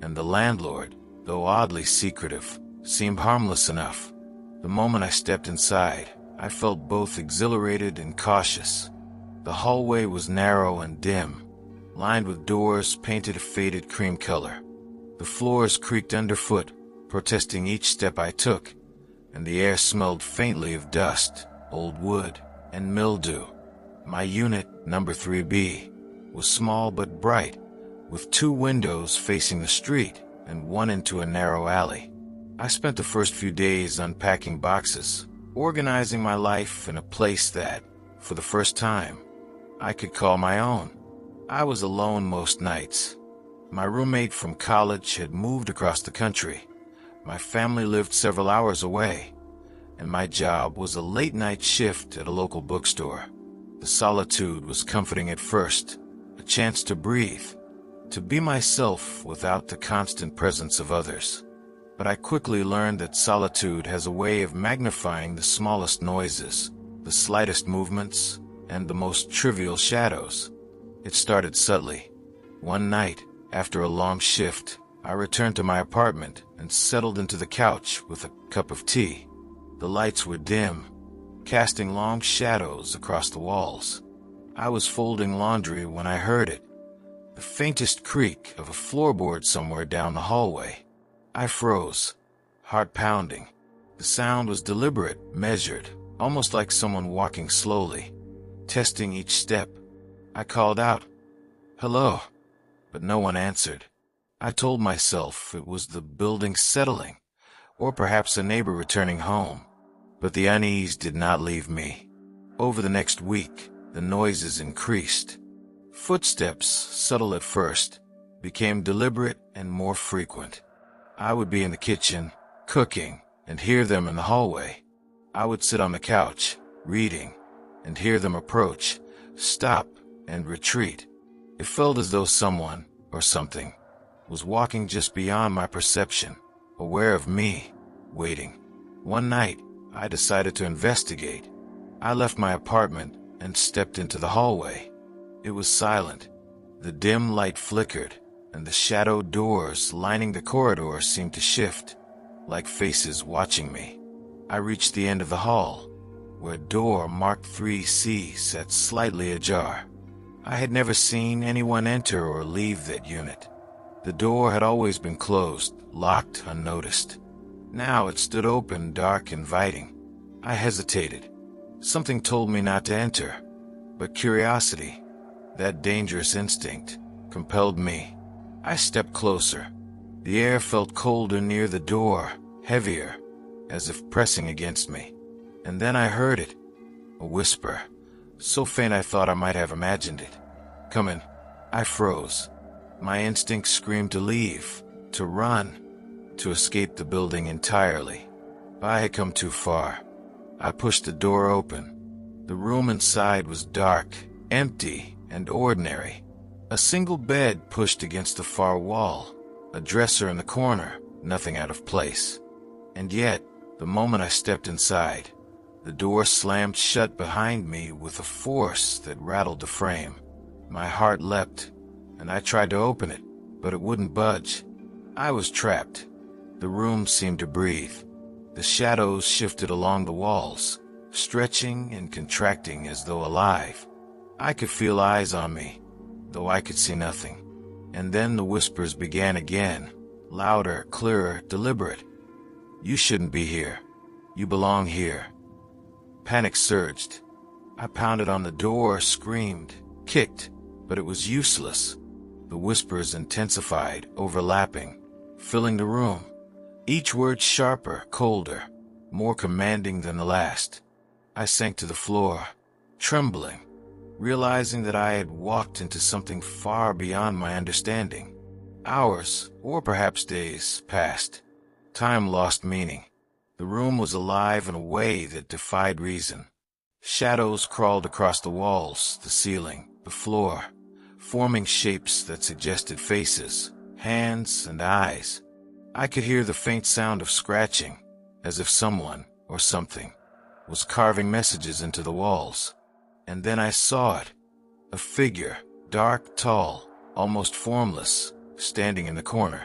and the landlord, though oddly secretive, seemed harmless enough. The moment I stepped inside, I felt both exhilarated and cautious. The hallway was narrow and dim, lined with doors painted a faded cream color. The floors creaked underfoot, protesting each step I took, and the air smelled faintly of dust, old wood, and mildew. My unit, number 3B, was small but bright, with 2 windows facing the street and one into a narrow alley. I spent the first few days unpacking boxes, organizing my life in a place that, for the first time, I could call my own. I was alone most nights. My roommate from college had moved across the country. My family lived several hours away, and my job was a late-night shift at a local bookstore. The solitude was comforting at first, a chance to breathe, to be myself without the constant presence of others. But I quickly learned that solitude has a way of magnifying the smallest noises, the slightest movements, and the most trivial shadows. It started subtly. One night, after a long shift, I returned to my apartment and settled into the couch with a cup of tea. The lights were dim, casting long shadows across the walls. I was folding laundry when I heard it, the faintest creak of a floorboard somewhere down the hallway. I froze, heart pounding. The sound was deliberate, measured, almost like someone walking slowly, testing each step. I called out, "Hello," but no one answered. I told myself it was the building settling, or perhaps a neighbor returning home. But the unease did not leave me. Over the next week, the noises increased. Footsteps, subtle at first, became deliberate and more frequent. I would be in the kitchen, cooking, and hear them in the hallway. I would sit on the couch, reading, and hear them approach, stop, and retreat. It felt as though someone, or something, was walking just beyond my perception, aware of me, waiting. One night, I decided to investigate. I left my apartment and stepped into the hallway. It was silent. The dim light flickered, and the shadowed doors lining the corridor seemed to shift, like faces watching me. I reached the end of the hall, where a door marked 3C sat slightly ajar. I had never seen anyone enter or leave that unit. The door had always been closed, locked, unnoticed. Now it stood open, dark, inviting. I hesitated. Something told me not to enter, but curiosity, that dangerous instinct, compelled me. I stepped closer. The air felt colder near the door, heavier, as if pressing against me. And then I heard it, a whisper, so faint I thought I might have imagined it. "Come in." I froze. My instinct screamed to leave, to run, to escape the building entirely. But I had come too far. I pushed the door open. The room inside was dark, empty, and ordinary. A single bed pushed against the far wall, a dresser in the corner, nothing out of place. And yet, the moment I stepped inside, the door slammed shut behind me with a force that rattled the frame. My heart leapt, and I tried to open it, but it wouldn't budge. I was trapped. The room seemed to breathe. The shadows shifted along the walls, stretching and contracting as though alive. I could feel eyes on me, though I could see nothing. And then the whispers began again, louder, clearer, deliberate. "You shouldn't be here. You belong here." Panic surged. I pounded on the door, screamed, kicked, but it was useless. The whispers intensified, overlapping, filling the room. Each word sharper, colder, more commanding than the last. I sank to the floor, trembling, realizing that I had walked into something far beyond my understanding. Hours, or perhaps days, passed. Time lost meaning. The room was alive in a way that defied reason. Shadows crawled across the walls, the ceiling, the floor, forming shapes that suggested faces, hands, and eyes. I could hear the faint sound of scratching, as if someone, or something, was carving messages into the walls. And then I saw it, a figure, dark, tall, almost formless, standing in the corner.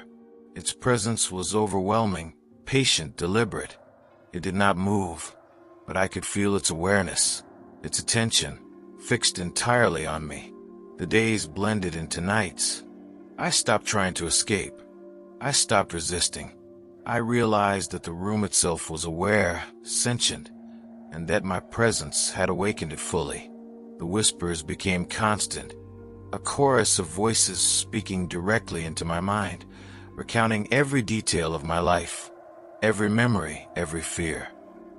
Its presence was overwhelming, patient, deliberate. It did not move, but I could feel its awareness, its attention, fixed entirely on me. The days blended into nights. I stopped trying to escape. I stopped resisting. I realized that the room itself was aware, sentient, and that my presence had awakened it fully. The whispers became constant, a chorus of voices speaking directly into my mind, recounting every detail of my life, every memory, every fear.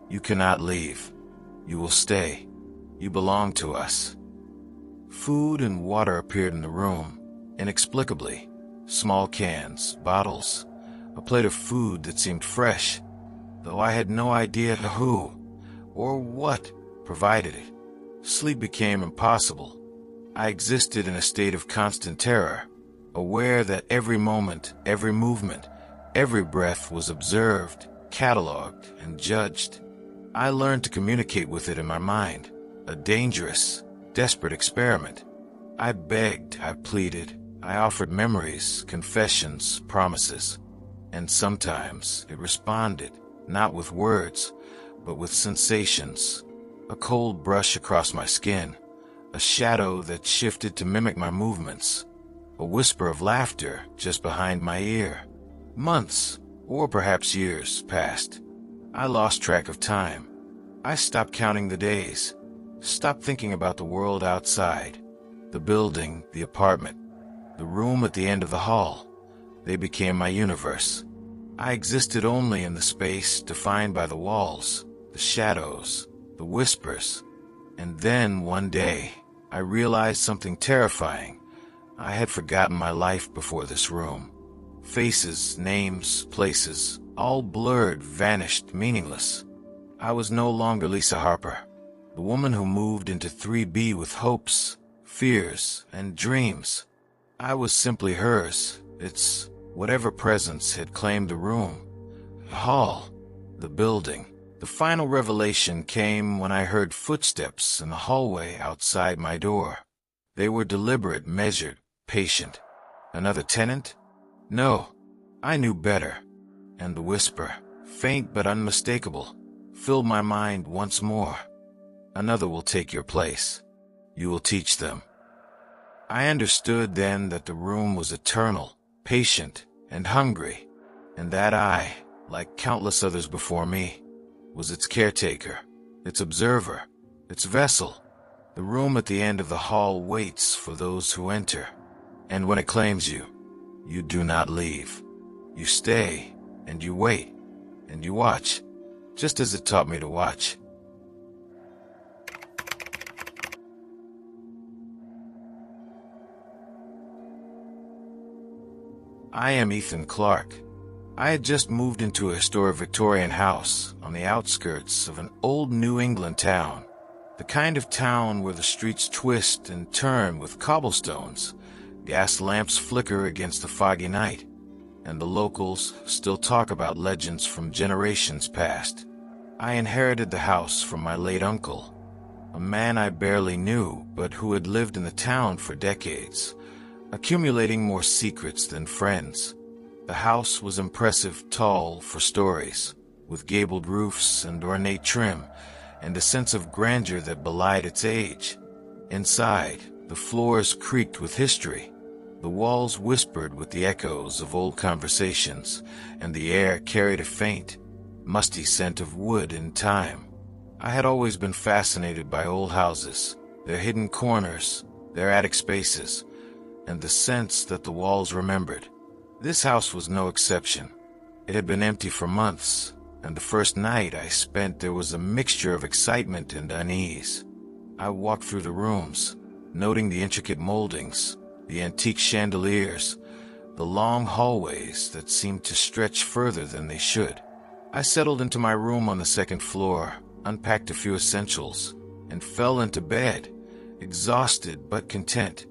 You cannot leave. You will stay. You belong to us. Food and water appeared in the room, inexplicably. Small cans, bottles, a plate of food that seemed fresh, though I had no idea who or what provided it. Sleep became impossible. I existed in a state of constant terror, aware that every moment, every movement, every breath was observed, catalogued, and judged. I learned to communicate with it in my mind, a dangerous, desperate experiment. I begged, I pleaded, I offered memories, confessions, promises. And sometimes it responded, not with words, but with sensations. A cold brush across my skin, a shadow that shifted to mimic my movements, a whisper of laughter just behind my ear. Months, or perhaps years, passed. I lost track of time. I stopped counting the days, stopped thinking about the world outside, the building, the apartment, the room at the end of the hall. They became my universe. I existed only in the space defined by the walls, the shadows, the whispers. And then, one day, I realized something terrifying. I had forgotten my life before this room. Faces, names, places, all blurred, vanished, meaningless. I was no longer Lisa Harper, the woman who moved into 3B with hopes, fears, and dreams. I was simply hers. It's whatever presence had claimed the room, the hall, the building. The final revelation came when I heard footsteps in the hallway outside my door. They were deliberate, measured, patient. Another tenant? No, I knew better. And the whisper, faint but unmistakable, filled my mind once more. Another will take your place. You will teach them. I understood then that the room was eternal, patient, and hungry, and that I, like countless others before me, was its caretaker, its observer, its vessel. The room at the end of the hall waits for those who enter, and when it claims you, you do not leave. You stay, and you wait, and you watch, just as it taught me to watch. I am Ethan Clark. I had just moved into a historic Victorian house on the outskirts of an old New England town. The kind of town where the streets twist and turn with cobblestones, gas lamps flicker against the foggy night, and the locals still talk about legends from generations past. I inherited the house from my late uncle, a man I barely knew but who had lived in the town for decades, accumulating more secrets than friends. The house was impressive, tall for stories, with gabled roofs and ornate trim, and a sense of grandeur that belied its age. Inside, the floors creaked with history. The walls whispered with the echoes of old conversations, and the air carried a faint, musty scent of wood and time. I had always been fascinated by old houses, their hidden corners, their attic spaces, and the sense that the walls remembered. This house was no exception. It had been empty for months, and the first night I spent there was a mixture of excitement and unease. I walked through the rooms, noting the intricate moldings, the antique chandeliers, the long hallways that seemed to stretch further than they should. I settled into my room on the second floor, unpacked a few essentials, and fell into bed, exhausted but content.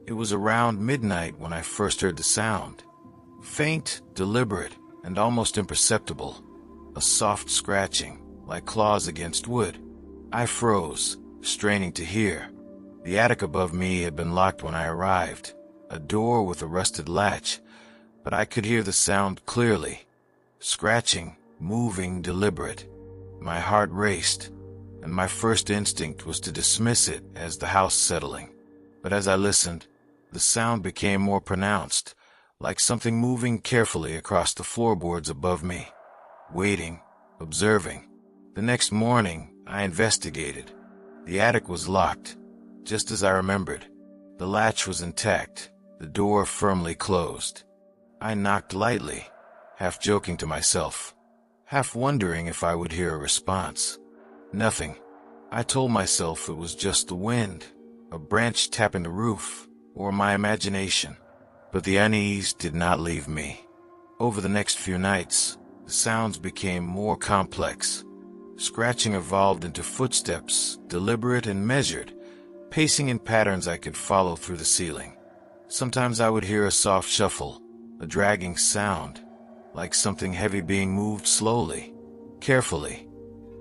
It was around midnight when I first heard the sound. Faint, deliberate, and almost imperceptible. A soft scratching, like claws against wood. I froze, straining to hear. The attic above me had been locked when I arrived, a door with a rusted latch, but I could hear the sound clearly. Scratching, moving, deliberate. My heart raced, and my first instinct was to dismiss it as the house settling. But as I listened, the sound became more pronounced, like something moving carefully across the floorboards above me, waiting, observing. The next morning, I investigated. The attic was locked, just as I remembered. The latch was intact, the door firmly closed. I knocked lightly, half joking to myself, half wondering if I would hear a response. Nothing. I told myself it was just the wind, a branch tapping the roof, or my imagination. But the unease did not leave me. Over the next few nights, the sounds became more complex. Scratching evolved into footsteps, deliberate and measured, pacing in patterns I could follow through the ceiling. Sometimes I would hear a soft shuffle, a dragging sound, like something heavy being moved slowly, carefully.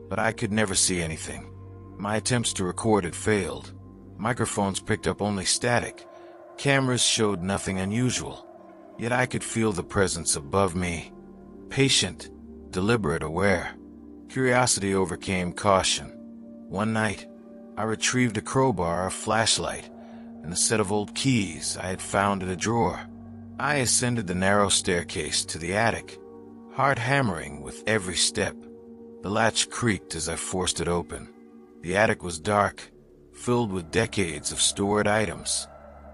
But I could never see anything. My attempts to record had failed. Microphones picked up only static. Cameras showed nothing unusual. Yet I could feel the presence above me, patient, deliberate, aware. Curiosity overcame caution. One night, I retrieved a crowbar, a flashlight, and a set of old keys I had found in a drawer. I ascended the narrow staircase to the attic, heart hammering with every step. The latch creaked as I forced it open. The attic was dark, filled with decades of stored items.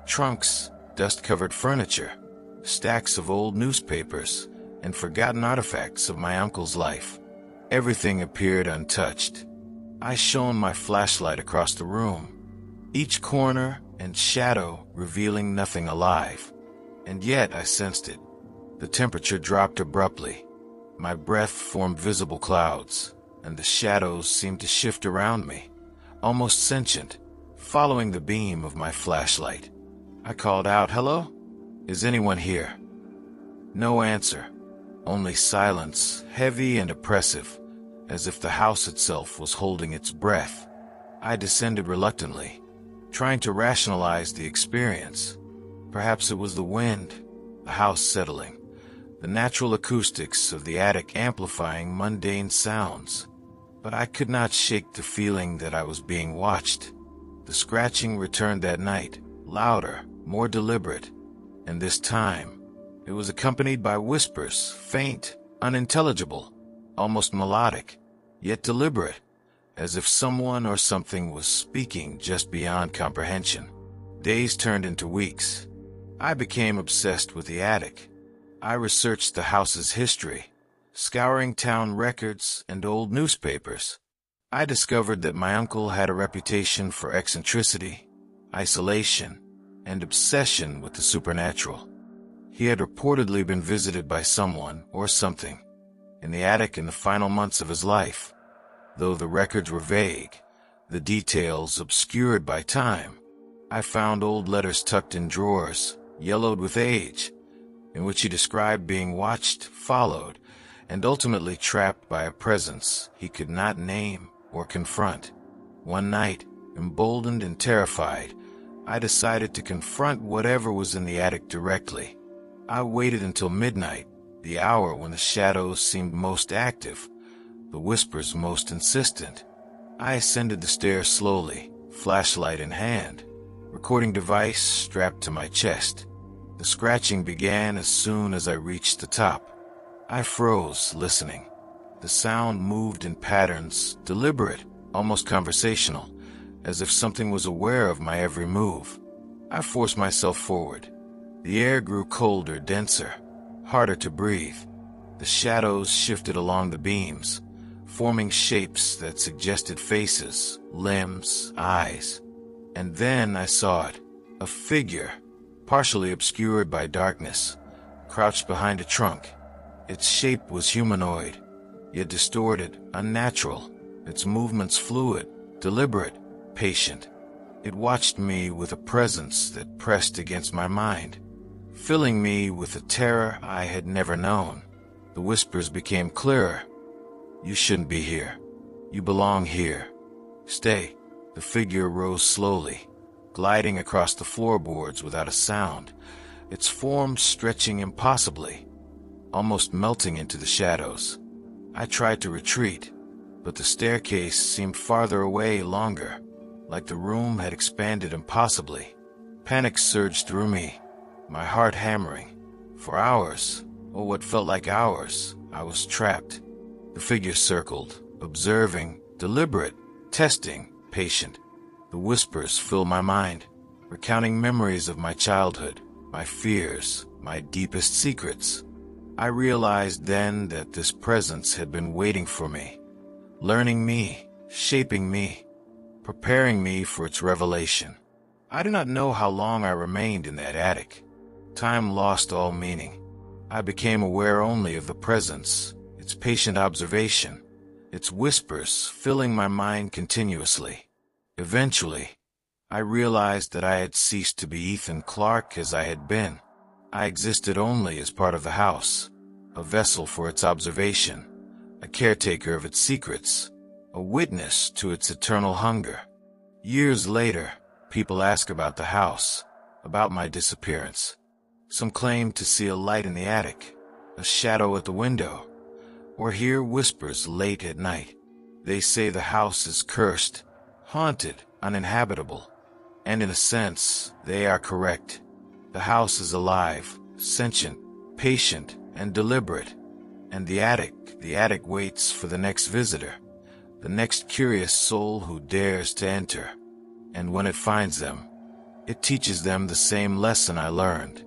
Trunks, dust-covered furniture, stacks of old newspapers, and forgotten artifacts of my uncle's life. Everything appeared untouched. I shone my flashlight across the room, each corner and shadow revealing nothing alive. And yet I sensed it. The temperature dropped abruptly. My breath formed visible clouds, and the shadows seemed to shift around me, almost sentient, following the beam of my flashlight. I called out, "Hello? Is anyone here?" No answer, only silence, heavy and oppressive, as if the house itself was holding its breath. I descended reluctantly, trying to rationalize the experience. Perhaps it was the wind, the house settling, the natural acoustics of the attic amplifying mundane sounds. But I could not shake the feeling that I was being watched. The scratching returned that night, louder, more deliberate, and this time, it was accompanied by whispers, faint, unintelligible, almost melodic, yet deliberate, as if someone or something was speaking just beyond comprehension. Days turned into weeks. I became obsessed with the attic. I researched the house's history, scouring town records and old newspapers. I discovered that my uncle had a reputation for eccentricity, isolation, and obsession with the supernatural. He had reportedly been visited by someone or something in the attic in the final months of his life. Though the records were vague, the details obscured by time, I found old letters tucked in drawers, yellowed with age, in which he described being watched, followed, and ultimately trapped by a presence he could not name or confront. One night, emboldened and terrified, I decided to confront whatever was in the attic directly. I waited until midnight, the hour when the shadows seemed most active, the whispers most insistent. I ascended the stairs slowly, flashlight in hand, recording device strapped to my chest. The scratching began as soon as I reached the top. I froze, listening. The sound moved in patterns, deliberate, almost conversational, as if something was aware of my every move. I forced myself forward. The air grew colder, denser, harder to breathe. The shadows shifted along the beams, forming shapes that suggested faces, limbs, eyes. And then I saw it, a figure, partially obscured by darkness, crouched behind a trunk. Its shape was humanoid, yet distorted, unnatural, its movements fluid, deliberate, patient. It watched me with a presence that pressed against my mind, filling me with a terror I had never known. The whispers became clearer. "You shouldn't be here. You belong here. Stay." The figure rose slowly, gliding across the floorboards without a sound, its form stretching impossibly, almost melting into the shadows. I tried to retreat, but the staircase seemed farther away longer, like the room had expanded impossibly. Panic surged through me, my heart hammering. For hours, or what felt like hours, I was trapped. The figure circled, observing, deliberate, testing, patient. The whispers filled my mind, recounting memories of my childhood, my fears, my deepest secrets. I realized then that this presence had been waiting for me, learning me, shaping me, preparing me for its revelation. I do not know how long I remained in that attic. Time lost all meaning. I became aware only of the presence, its patient observation, its whispers filling my mind continuously. Eventually, I realized that I had ceased to be Ethan Clarke as I had been. I existed only as part of the house, a vessel for its observation, a caretaker of its secrets, a witness to its eternal hunger. Years later, people ask about the house, about my disappearance. Some claim to see a light in the attic, a shadow at the window, or hear whispers late at night. They say the house is cursed, haunted, uninhabitable. And in a sense, they are correct. The house is alive, sentient, patient, and deliberate. And the attic waits for the next visitor, the next curious soul who dares to enter. And when it finds them, it teaches them the same lesson I learned.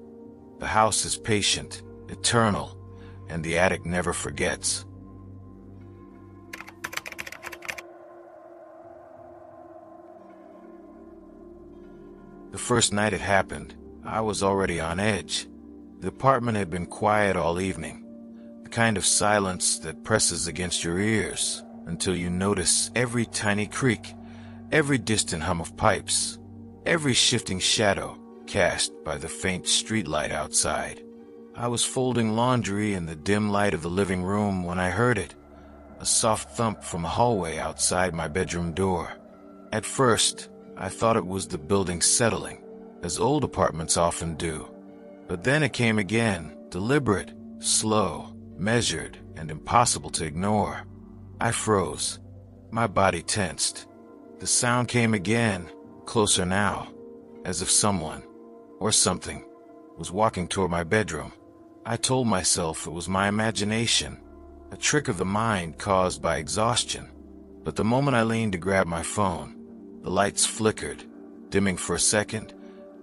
The house is patient, eternal, and the attic never forgets. The first night it happened, I was already on edge. The apartment had been quiet all evening, the kind of silence that presses against your ears until you notice every tiny creak, every distant hum of pipes, every shifting shadow cast by the faint streetlight outside. I was folding laundry in the dim light of the living room when I heard it, a soft thump from the hallway outside my bedroom door. At first, I thought it was the building settling, as old apartments often do. But then it came again, deliberate, slow, measured, and impossible to ignore. I froze. My body tensed. The sound came again, closer now, as if someone, or something, was walking toward my bedroom. I told myself it was my imagination, a trick of the mind caused by exhaustion. But the moment I leaned to grab my phone, the lights flickered, dimming for a second,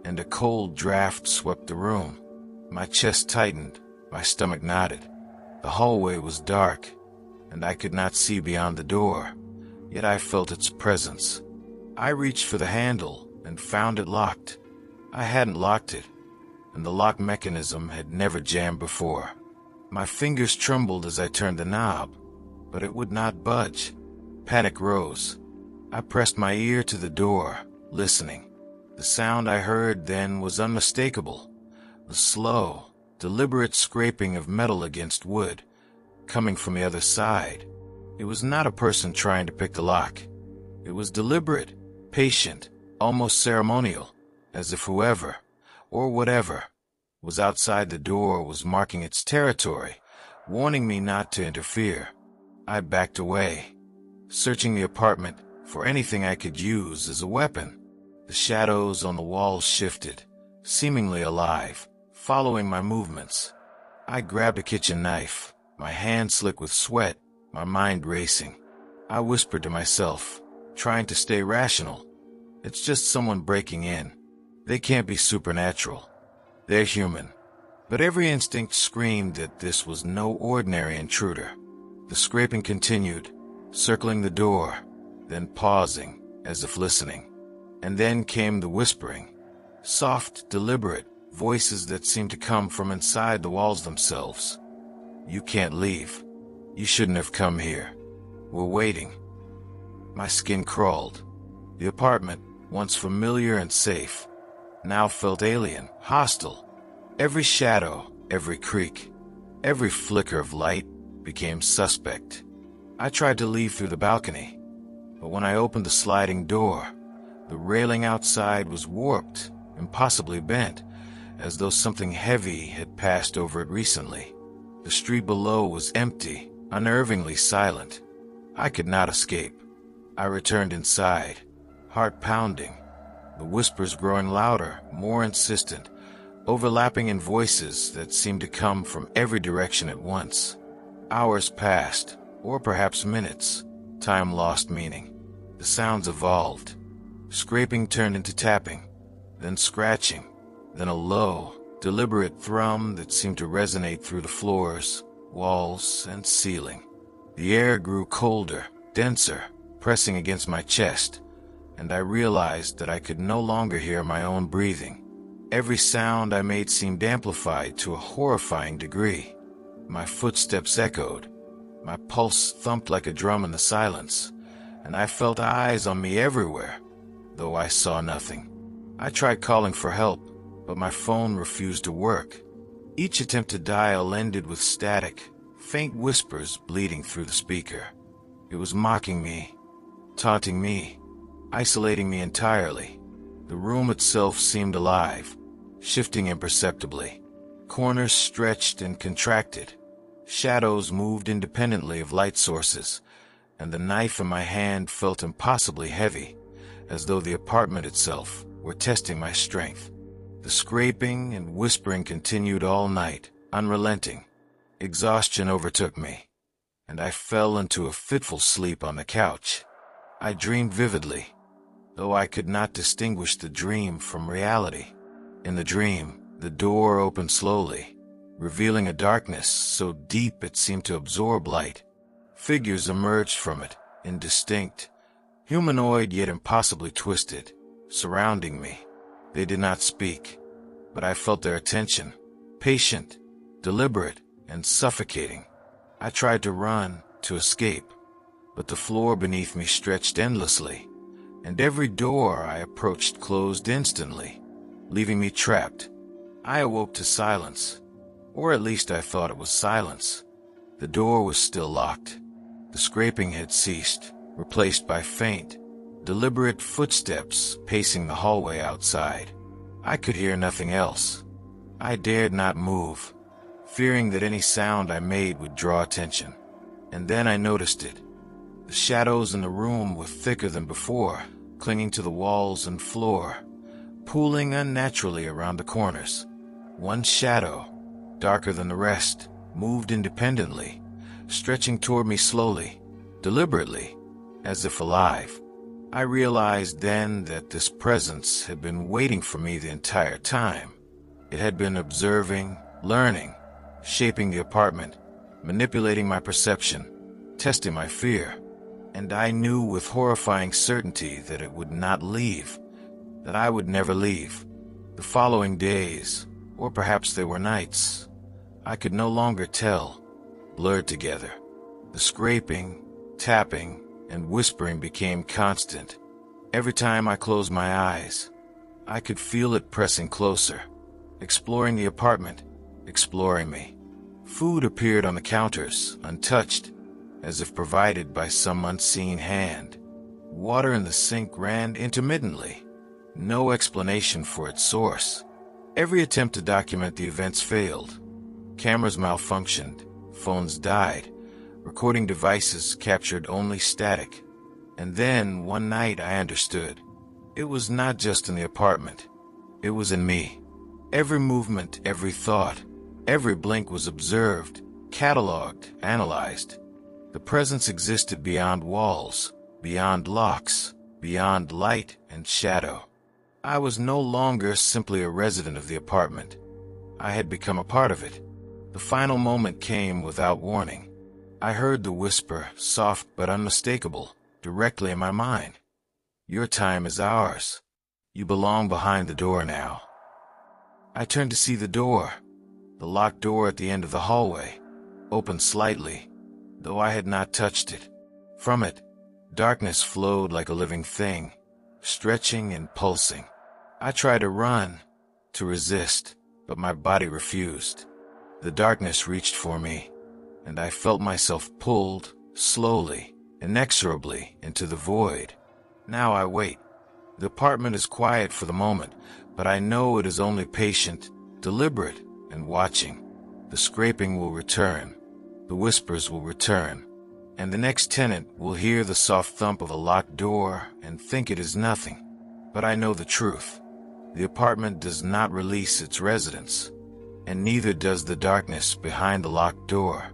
and a cold draft swept the room. My chest tightened, my stomach knotted. The hallway was dark, and I could not see beyond the door, yet I felt its presence. I reached for the handle and found it locked. I hadn't locked it, and the lock mechanism had never jammed before. My fingers trembled as I turned the knob, but it would not budge. Panic rose. I pressed my ear to the door, listening. The sound I heard then was unmistakable. The slow, deliberate scraping of metal against wood, coming from the other side. It was not a person trying to pick the lock. It was deliberate, patient, almost ceremonial, as if whoever, or whatever, was outside the door was marking its territory, warning me not to interfere. I backed away, searching the apartment for anything I could use as a weapon. The shadows on the walls shifted, seemingly alive, following my movements. I grabbed a kitchen knife, my hand slick with sweat, my mind racing. I whispered to myself, trying to stay rational. It's just someone breaking in. They can't be supernatural. They're human. But every instinct screamed that this was no ordinary intruder. The scraping continued, circling the door, then pausing, as if listening. And then came the whispering. Soft, deliberate, voices that seemed to come from inside the walls themselves. You can't leave. You shouldn't have come here. We're waiting. My skin crawled. The apartment, once familiar and safe, now felt alien, hostile. Every shadow, every creak, every flicker of light became suspect. I tried to leave through the balcony, but when I opened the sliding door, the railing outside was warped, impossibly bent, as though something heavy had passed over it recently. The street below was empty, unnervingly silent. I could not escape. I returned inside, heart pounding, the whispers growing louder, more insistent, overlapping in voices that seemed to come from every direction at once. Hours passed, or perhaps minutes. Time lost meaning. The sounds evolved. Scraping turned into tapping, then scratching, then a low, deliberate thrum that seemed to resonate through the floors, walls, and ceiling. The air grew colder, denser, pressing against my chest, and I realized that I could no longer hear my own breathing. Every sound I made seemed amplified to a horrifying degree. My footsteps echoed. My pulse thumped like a drum in the silence, and I felt eyes on me everywhere, though I saw nothing. I tried calling for help, but my phone refused to work. Each attempt to dial ended with static, faint whispers bleeding through the speaker. It was mocking me, taunting me, isolating me entirely. The room itself seemed alive, shifting imperceptibly. Corners stretched and contracted. Shadows moved independently of light sources, and the knife in my hand felt impossibly heavy, as though the apartment itself were testing my strength. The scraping and whispering continued all night, unrelenting. Exhaustion overtook me, and I fell into a fitful sleep on the couch. I dreamed vividly, though I could not distinguish the dream from reality. In the dream, the door opened slowly, revealing a darkness so deep it seemed to absorb light. Figures emerged from it, indistinct, humanoid yet impossibly twisted, surrounding me. They did not speak, but I felt their attention, patient, deliberate, and suffocating. I tried to run, to escape, but the floor beneath me stretched endlessly, and every door I approached closed instantly, leaving me trapped. I awoke to silence, or at least I thought it was silence. The door was still locked. The scraping had ceased, replaced by faint, deliberate footsteps pacing the hallway outside. I could hear nothing else. I dared not move, fearing that any sound I made would draw attention. And then I noticed it. The shadows in the room were thicker than before, clinging to the walls and floor, pooling unnaturally around the corners. One shadow, darker than the rest, moved independently, stretching toward me slowly, deliberately, as if alive. I realized then that this presence had been waiting for me the entire time. It had been observing, learning, shaping the apartment, manipulating my perception, testing my fear. And I knew with horrifying certainty that it would not leave, that I would never leave. The following days, or perhaps they were nights, I could no longer tell, blurred together. The scraping, tapping, and whispering became constant. Every time I closed my eyes, I could feel it pressing closer, exploring the apartment, exploring me. Food appeared on the counters, untouched, as if provided by some unseen hand. Water in the sink ran intermittently, no explanation for its source. Every attempt to document the events failed. Cameras malfunctioned, phones died, recording devices captured only static. And then, one night, I understood. It was not just in the apartment. It was in me. Every movement, every thought, every blink was observed, cataloged, analyzed. The presence existed beyond walls, beyond locks, beyond light and shadow. I was no longer simply a resident of the apartment. I had become a part of it. The final moment came without warning. I heard the whisper, soft but unmistakable, directly in my mind. Your time is ours. You belong behind the door now. I turned to see the door, the locked door at the end of the hallway, opened slightly, though I had not touched it. From it, darkness flowed like a living thing, stretching and pulsing. I tried to run, to resist, but my body refused. The darkness reached for me, and I felt myself pulled, slowly, inexorably, into the void. Now I wait. The apartment is quiet for the moment, but I know it is only patient, deliberate, and watching. The scraping will return. The whispers will return, and the next tenant will hear the soft thump of a locked door and think it is nothing. But I know the truth. The apartment does not release its residents, and neither does the darkness behind the locked door.